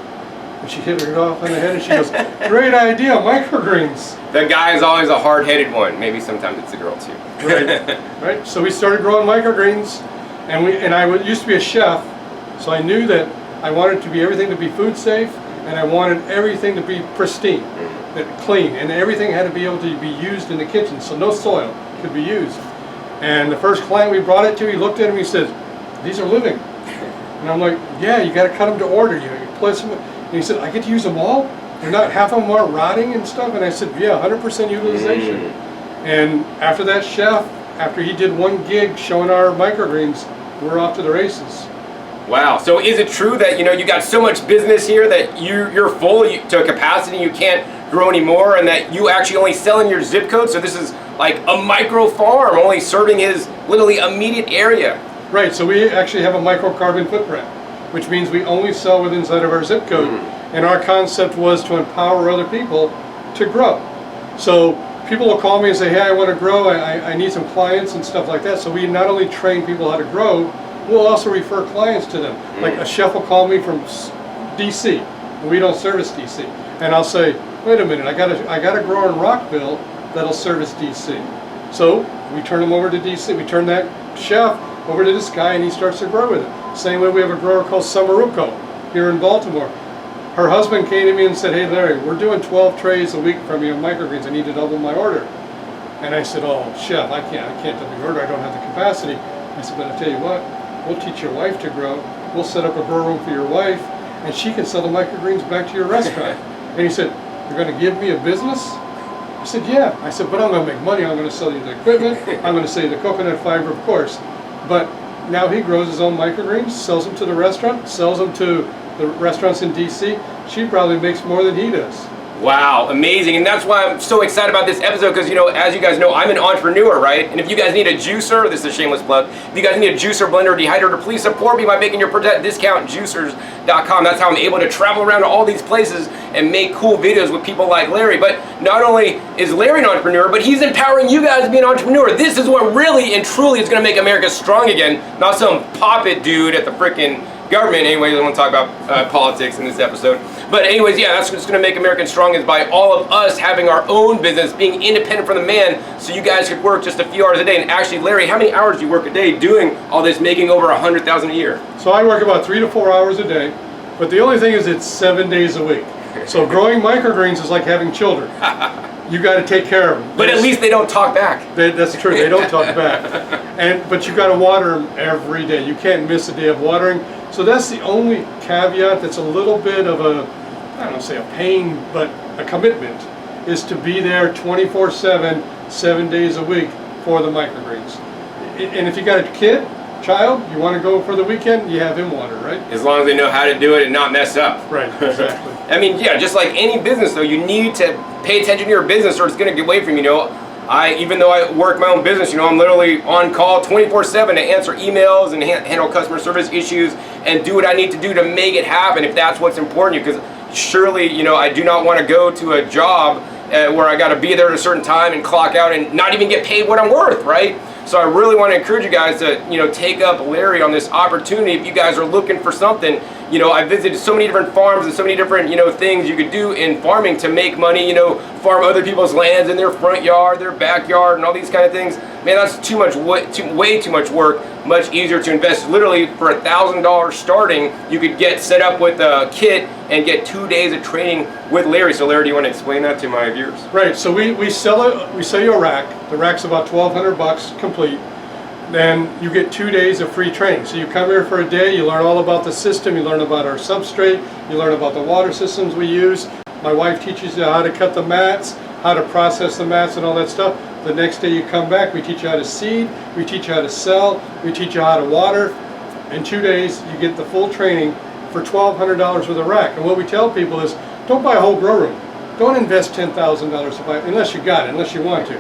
And she hit it off on the head and she goes, great idea, microgreens. The guy is always a hard-headed one. Maybe sometimes it's the girl too. Right. So we started growing microgreens, and I used to be a chef, so I knew that I wanted everything to be food safe, and I wanted everything to be pristine, clean, and everything had to be able to be used in the kitchen, so no soil could be used. And the first client we brought it to, he looked at him and he said, these are living. And I'm like, yeah, you got to cut them to order. You place them. And he said, I get to use them all? They're not, half of them are rotting and stuff? And I said, yeah, 100% utilization. And after that chef, after he did one gig showing our microgreens, we're off to the races. Wow. So is it true that you got so much business here that you're full to capacity, you can't grow anymore, and that you actually only sell in your zip code? So this is like a micro farm, only serving his literally immediate area. Right. So we actually have a microcarbon footprint, which means we only sell within inside of our zip code. And our concept was to empower other people to grow. So people will call me and say, hey, I want to grow, I need some clients and stuff like that. So we not only train people how to grow, we'll also refer clients to them. Like a chef will call me from DC, and we don't service DC. And I'll say, wait a minute, I got a grower in Rockville that'll service DC. So we turn them over to DC, we turn that chef over to this guy and he starts to grow with it. Same way we have a grower called Summeruco here in Baltimore. Her husband came to me and said, hey Larry, we're doing 12 trays a week from you of microgreens. I need to double my order. And I said, oh chef, I can't double your order, I don't have the capacity. I said, but I'll tell you what, we'll teach your wife to grow. We'll set up a grow room for your wife and she can sell the microgreens back to your restaurant. And he said, you're going to give me a business? I said, yeah. I said, but I'm going to make money. I'm going to sell you the equipment. I'm going to sell you the coconut fiber, of course. But now he grows his own microgreens, sells them to the restaurant, sells them to the restaurants in DC. She probably makes more than he does. Wow, amazing. And that's why I'm so excited about this episode, because, as you guys know, I'm an entrepreneur, right? And if you guys need a juicer, this is a shameless plug, if you guys need a juicer, blender, or dehydrator, please support me by making your discount juicers.com. That's how I'm able to travel around to all these places and make cool videos with people like Larry. But not only is Larry an entrepreneur, but he's empowering you guys to be an entrepreneur. This is what really and truly is going to make America strong again, not some puppet dude at the frickin' government. Anyways, I don't want to talk about politics in this episode. But anyways, yeah, that's what's going to make America strong, is by all of us having our own business, being independent from the man, so you guys could work just a few hours a day. And actually, Larry, how many hours do you work a day doing all this, making over $100,000 a year? So I work about 3 to 4 hours a day, but the only thing is it's 7 days a week. So growing microgreens is like having children. You got to take care of them. But at least they don't talk back. That's true. They don't talk back. But you got to water them every day. You can't miss a day of watering. So that's the only caveat that's a little bit of a, I don't say a pain, but a commitment, is to be there 24/7, 7 days a week for the microgreens. And if you got a child, you want to go for the weekend, you have him water, right? As long as they know how to do it and not mess up. Right, exactly. I mean, yeah, just like any business though, you need to pay attention to your business or it's gonna get away from you, you know. Even though I work my own business, you know, I'm literally on call 24/7 to answer emails and handle customer service issues and do what I need to do to make it happen if that's what's important to you. Because surely, you know, I do not want to go to a job where I got to be there at a certain time and clock out and not even get paid what I'm worth, right? So I really want to encourage you guys to, you know, take up Larry on this opportunity. If you guys are looking for something, you know, I visited so many different farms and so many different, you know, things you could do in farming to make money, you know, farm other people's lands in their front yard, their backyard, and all these kind of things. Man, that's too much, way too much work. Much easier to invest. Literally for $1,000 starting, you could get set up with a kit and get 2 days of training with Larry. So Larry, do you want to explain that to my viewers? Right. So we sell you a rack. The rack's about $1,200 complete. Then you get 2 days of free training. So you come here for a day, you learn all about the system, you learn about our substrate, you learn about the water systems we use. My wife teaches you how to cut the mats, how to process the mats and all that stuff. The next day you come back, we teach you how to seed, we teach you how to sell, we teach you how to water. In 2 days, you get the full training for $1,200 with a rack. And what we tell people is, don't buy a whole grow room. Don't invest $10,000 to buy it, unless you got it, unless you want to.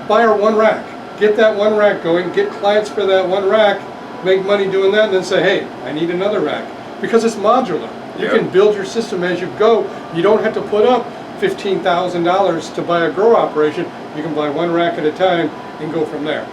Buy our one rack. Get that one rack going, get clients for that one rack, make money doing that, and then say, hey, I need another rack. Because it's modular. You can build your system as you go. You don't have to put up $15,000 to buy a grow operation. You can buy one rack at a time and go from there.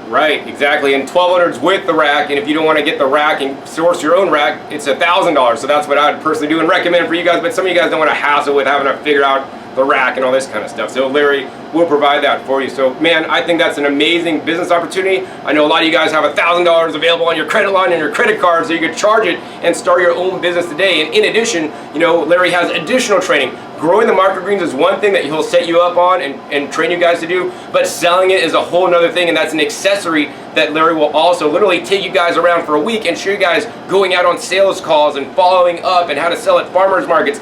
Right, exactly. And $1,200's with the rack, and if you don't want to get the rack and source your own rack, it's $1,000. So that's what I'd personally do and recommend for you guys. But some of you guys don't want to hassle with having to figure out the rack and all this kind of stuff. So Larry will provide that for you. So man, I think that's an amazing business opportunity. I know a lot of you guys have $1,000 available on your credit line and your credit card, so you could charge it and start your own business today. And in addition, you know, Larry has additional training. Growing the microgreens is one thing that he'll set you up on and train you guys to do, but selling it is a whole nother thing, and that's an accessory that Larry will also literally take you guys around for a week and show you guys going out on sales calls and following up and how to sell at farmers markets.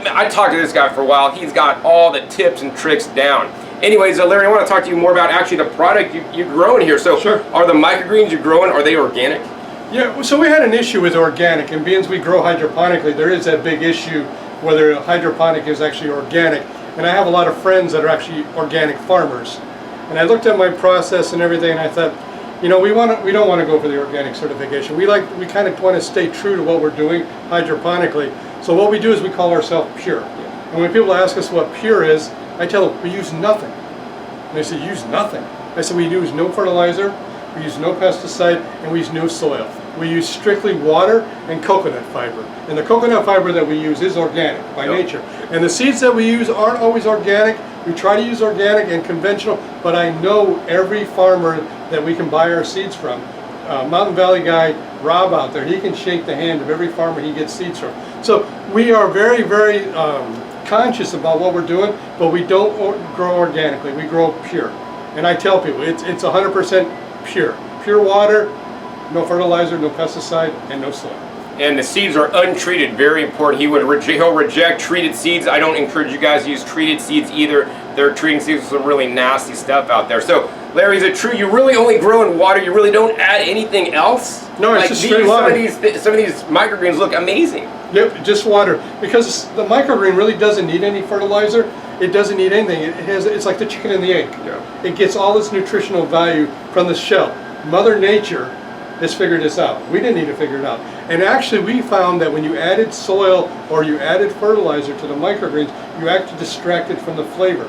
I talked to this guy for a while. He's got all the tips and tricks down. Anyways, Larry, I want to talk to you more about actually the product you're growing here. So sure. Are the microgreens you're growing, are they organic? Yeah, so we had an issue with organic, and being as we grow hydroponically, there is that big issue whether hydroponic is actually organic. And I have a lot of friends that are actually organic farmers. And I looked at my process and everything, and I thought, you know, we don't want to go for the organic certification. We kind of want to stay true to what we're doing hydroponically. So what we do is we call ourselves pure. And when people ask us what pure is, I tell them we use nothing. And they say, use nothing. I said we use no fertilizer, we use no pesticide, and we use no soil. We use strictly water and coconut fiber. And the coconut fiber that we use is organic by nature. And the seeds that we use aren't always organic. We try to use organic and conventional, but I know every farmer that we can buy our seeds from. Mountain Valley guy, Rob out there, he can shake the hand of every farmer he gets seeds from. So we are very, very conscious about what we're doing, but we don't grow organically, we grow pure. And I tell people, it's 100% pure. Pure water, no fertilizer, no pesticide, and no soil. And the seeds are untreated, very important. He'll reject treated seeds. I don't encourage you guys to use treated seeds either. They're treating seeds with some really nasty stuff out there. So, Larry, is it true you really only grow in water? You really don't add anything else? No, it's just straight water. Some of these microgreens look amazing. Yep, just water. Because the microgreen really doesn't need any fertilizer. It doesn't need anything. It's like the chicken and the egg. Yeah. It gets all its nutritional value from the shell. Mother Nature has figured this out. We didn't need to figure it out. And actually we found that when you added soil or you added fertilizer to the microgreens, you actually distracted from the flavor.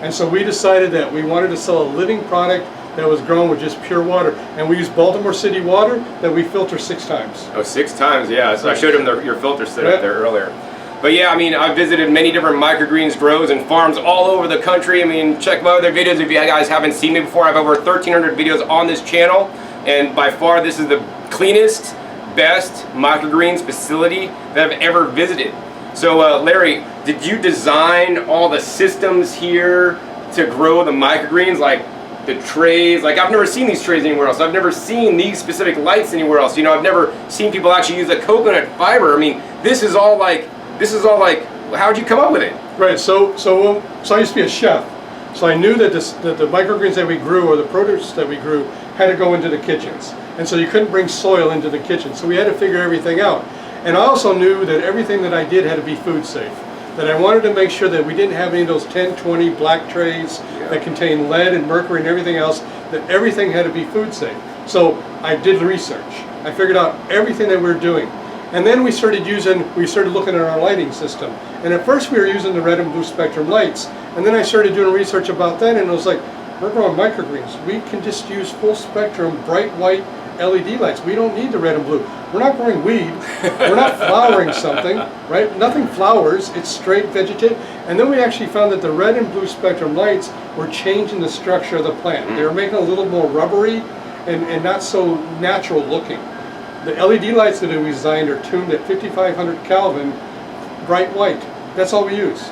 And so we decided that we wanted to sell a living product that was grown with just pure water. And we use Baltimore City water that we filter 6 times. Oh, 6 times, yeah. So I showed him your filter setup there earlier. But yeah, I mean, I've visited many different microgreens grows and farms all over the country. I mean, check my other videos if you guys haven't seen me before. I have over 1,300 videos on this channel. And by far, this is the cleanest, best microgreens facility that I've ever visited. So Larry, did you design all the systems here to grow the microgreens, like the trays? Like, I've never seen these trays anywhere else. I've never seen these specific lights anywhere else. You know, I've never seen people actually use a coconut fiber. I mean, this is all like, how'd you come up with it? Right, so I used to be a chef. So I knew that the microgreens that we grew, or the produce that we grew, had to go into the kitchens. And so you couldn't bring soil into the kitchen. So we had to figure everything out. And I also knew that everything that I did had to be food safe. That I wanted to make sure that we didn't have any of those 10, 20 black trays that contain lead and mercury and everything else, that everything had to be food safe. So I did research. I figured out everything that we were doing. And then we started looking at our lighting system. And at first we were using the red and blue spectrum lights. And then I started doing research about that, and it was like, we're growing microgreens. We can just use full spectrum, bright white LED lights. We don't need the red and blue. We're not growing weed. We're not flowering something, right? Nothing flowers. It's straight vegetative. And then we actually found that the red and blue spectrum lights were changing the structure of the plant. They were making it a little more rubbery and not so natural looking. The LED lights that we designed are tuned at 5500 Kelvin, bright white. That's all we use.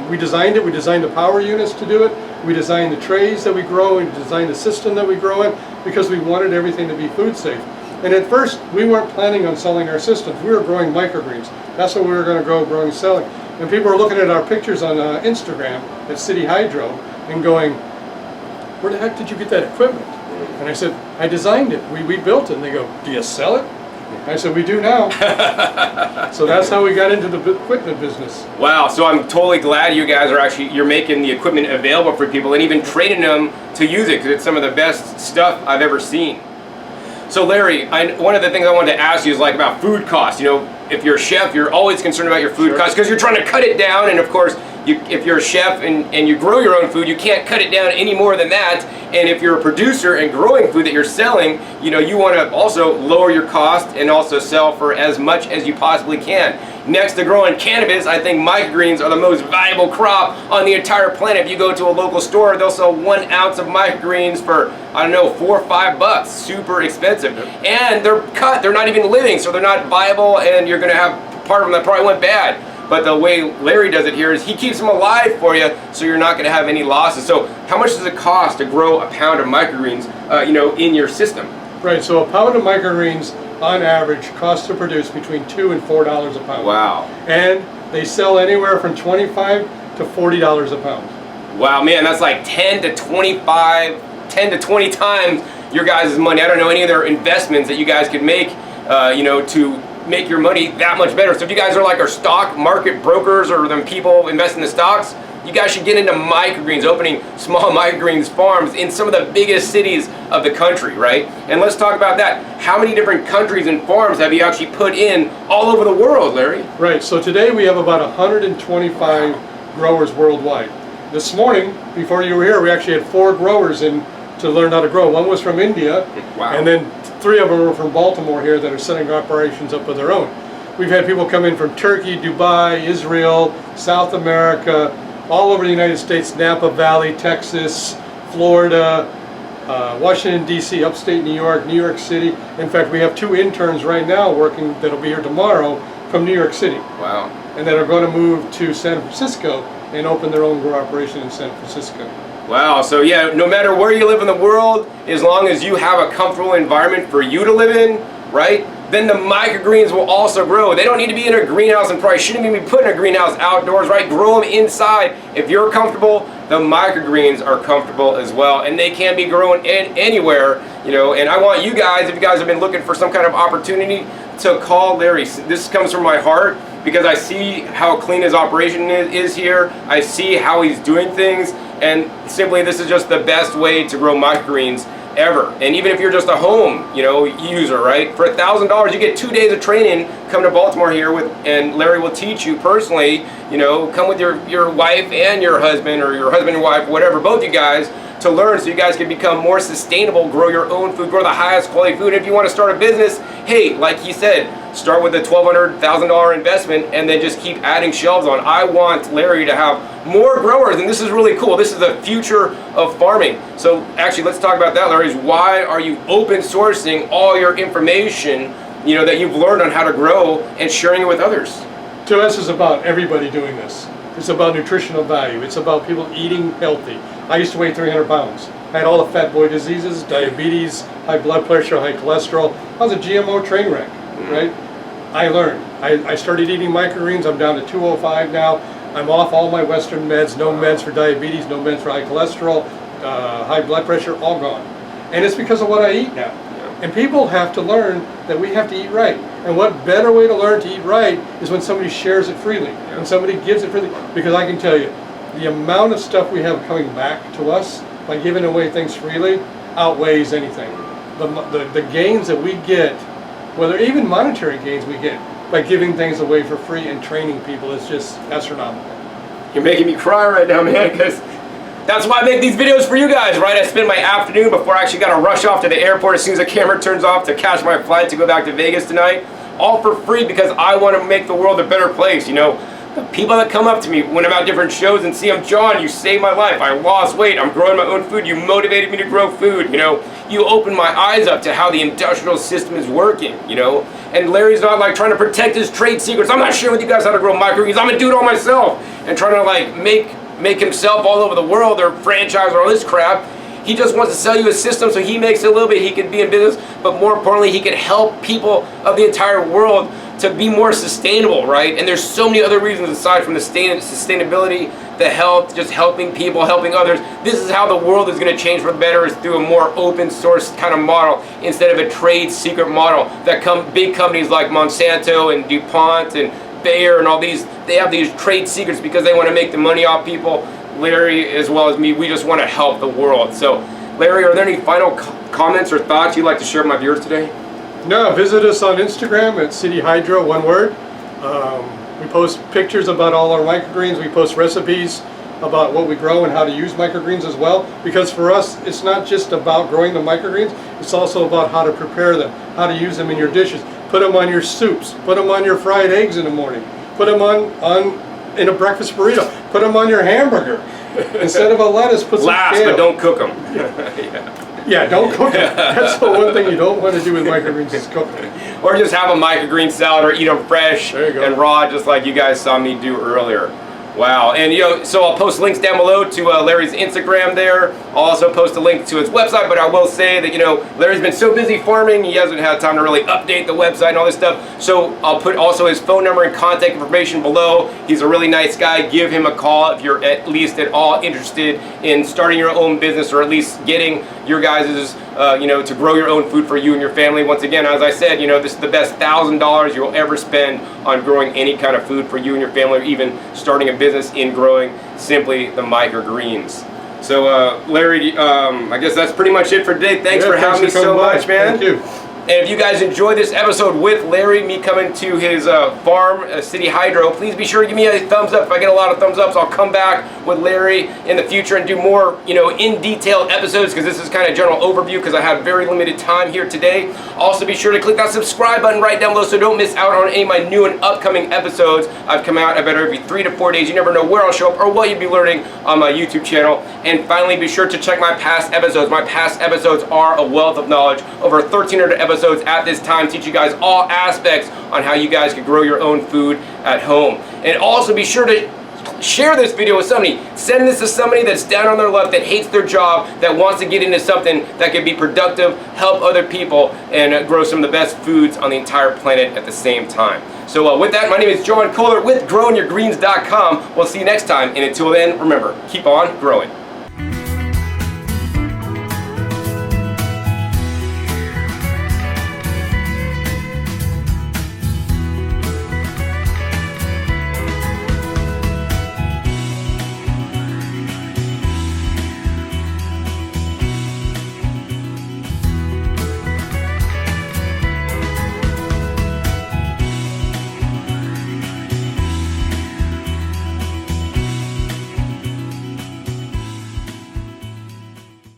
We designed it. We designed the power units to do it. We designed the trays that we grow, and designed the system that we grow in, because we wanted everything to be food safe. And at first, we weren't planning on selling our systems. We were growing microgreens. That's what we were going to grow, growing, and selling. And people were looking at our pictures on Instagram at City Hydro and going, where the heck did you get that equipment? And I said, I designed it. We built it. And they go, do you sell it? I said, we do now. So that's how we got into the equipment business. Wow, so I'm totally glad you guys are you're making the equipment available for people and even training them to use it, because it's some of the best stuff I've ever seen. So Larry, one of the things I wanted to ask you is like about food costs. You know, if you're a chef, you're always concerned about your food costs because you're trying to cut it down, and of course, if you're a chef and you grow your own food, you can't cut it down any more than that. And if you're a producer and growing food that you're selling, you know, you want to also lower your cost and also sell for as much as you possibly can. Next to growing cannabis, I think microgreens are the most valuable crop on the entire planet. If you go to a local store, they'll sell 1 ounce of microgreens for, I don't know, $4 or $5. Super expensive. And they're cut, they're not even living, so they're not viable, and you're going to have part of them that probably went bad. But the way Larry does it here is he keeps them alive for you, so you're not going to have any losses. So how much does it cost to grow a pound of microgreens, you know, in your system? Right, so a pound of microgreens on average costs to produce between $2 and $4 a pound. Wow. And they sell anywhere from $25 to $40 a pound. Wow, man, that's like 10 to 20 times your guys' money. I don't know any other investments that you guys could make, you know, to make your money that much better. So if you guys are like our stock market brokers or them people investing in the stocks, you guys should get into microgreens, opening small microgreens farms in some of the biggest cities of the country, right? And let's talk about that. How many different countries and farms have you actually put in all over the world, Larry? Right, so today we have about 125 growers worldwide. This morning, before you were here, we actually had 4 growers in to learn how to grow. One was from India, and then 3 of them were from Baltimore here that are setting operations up of their own. We've had people come in from Turkey, Dubai, Israel, South America, all over the United States, Napa Valley, Texas, Florida, Washington, D.C., upstate New York City. In fact, we have 2 interns right now working that'll be here tomorrow from New York City. Wow. And that are going to move to San Francisco and open their own grow operation in San Francisco. Wow, so yeah, no matter where you live in the world, as long as you have a comfortable environment for you to live in, right, then the microgreens will also grow. They don't need to be in a greenhouse, and probably shouldn't even be put in a greenhouse outdoors, right? Grow them inside. If you're comfortable, the microgreens are comfortable as well, and they can be grown anywhere, you know. And I want you guys, if you guys have been looking for some kind of opportunity, to call Larry. This comes from my heart because I see how clean his operation is here. I see how he's doing things, and simply this is just the best way to grow microgreens ever. And even if you're just a home, you know, user, right? For $1,000, you get 2 days of training. Come to Baltimore here and Larry will teach you personally. You know, come with your wife and your husband, or your husband and wife, whatever, both you guys, to learn so you guys can become more sustainable, grow your own food, grow the highest quality food. If you want to start a business, hey, like he said, start with a $1,200, $1,000 investment and then just keep adding shelves on. I want Larry to have more growers, and this is really cool. This is the future of farming. So actually, let's talk about that, Larry. Is why are you open sourcing all your information, you know, that you've learned on how to grow and sharing it with others? To us, it's about everybody doing this. It's about nutritional value. It's about people eating healthy. I used to weigh 300 pounds. I had all the fat boy diseases, diabetes, high blood pressure, high cholesterol. I was a GMO train wreck, right? I learned. I started eating microgreens. I'm down to 205 now. I'm off all my Western meds, no meds for diabetes, no meds for high cholesterol, high blood pressure, all gone. And it's because of what I eat now. And people have to learn that we have to eat right. And what better way to learn to eat right is when somebody shares it freely, when somebody gives it freely. Because I can tell you, the amount of stuff we have coming back to us by giving away things freely outweighs anything. The gains that we get, whether even monetary gains we get, by giving things away for free and training people is just astronomical. You're making me cry right now, man, because that's why I make these videos for you guys, right? I spend my afternoon before I actually got to rush off to the airport as soon as the camera turns off to catch my flight to go back to Vegas tonight, all for free because I want to make the world a better place, you know? The people that come up to me when I'm at different shows and see them, John, you saved my life. I lost weight. I'm growing my own food. You motivated me to grow food, you know? You opened my eyes up to how the industrial system is working, you know? And Larry's not like trying to protect his trade secrets. I'm not sharing with you guys how to grow microgreens. I'm gonna do it all myself and trying to like make himself all over the world or franchise or all this crap. He just wants to sell you a system so he makes a little bit, he can be in business, but more importantly, he can help people of the entire world to be more sustainable, right? And there's so many other reasons aside from the sustainability, the health, just helping people, helping others. This is how the world is gonna change for the better, is through a more open source kind of model instead of a trade secret model that big companies like Monsanto and DuPont and Bayer and all these, they have these trade secrets because they want to make the money off people. Larry, as well as me, we just want to help the world. So, Larry, are there any final comments or thoughts you'd like to share with my viewers today? No, visit us on Instagram at City Hydro, one word. We post pictures about all our microgreens. We post recipes about what we grow and how to use microgreens as well. Because for us, it's not just about growing the microgreens, it's also about how to prepare them, how to use them in your dishes. Put them on your soups, put them on your fried eggs in the morning, put them in a breakfast burrito, put them on your hamburger. Instead of a lettuce, put some kale. But don't cook them. Yeah, don't cook them. That's the one thing you don't want to do with microgreens is cook them. Or just have a microgreen salad or eat them fresh and raw, just like you guys saw me do earlier. Wow, and you know, so I'll post links down below to Larry's Instagram there. I'll also post a link to his website, but I will say that, you know, Larry's been so busy farming, he hasn't had time to really update the website and all this stuff. So I'll put also his phone number and contact information below. He's a really nice guy. Give him a call if you're at least at all interested in starting your own business or at least getting your guys' you know, to grow your own food for you and your family. Once again, as I said, you know, this is the best $1,000 you'll ever spend on growing any kind of food for you and your family, or even starting a business in growing simply the microgreens. So, Larry, I guess that's pretty much it for today. Thanks for having me so much, man. Thank you. And if you guys enjoyed this episode with Larry, me coming to his farm, City Hydro, please be sure to give me a thumbs up. If I get a lot of thumbs ups, I'll come back with Larry in the future and do more, you know, in detail episodes, because this is kind of general overview because I have very limited time here today. Also, be sure to click that subscribe button right down below so don't miss out on any of my new and upcoming episodes. I've come out, I bet, every 3 to 4 days. You never know where I'll show up or what you'll be learning on my YouTube channel. And finally, be sure to check my past episodes. My past episodes are a wealth of knowledge. Over 1,300 episodes at this time, teach you guys all aspects on how you guys can grow your own food at home. And also be sure to share this video with somebody. Send this to somebody that's down on their luck, that hates their job, that wants to get into something that can be productive, help other people, and grow some of the best foods on the entire planet at the same time. So with that, my name is John Kohler with GrowingYourGreens.com. We'll see you next time, and until then, remember, keep on growing.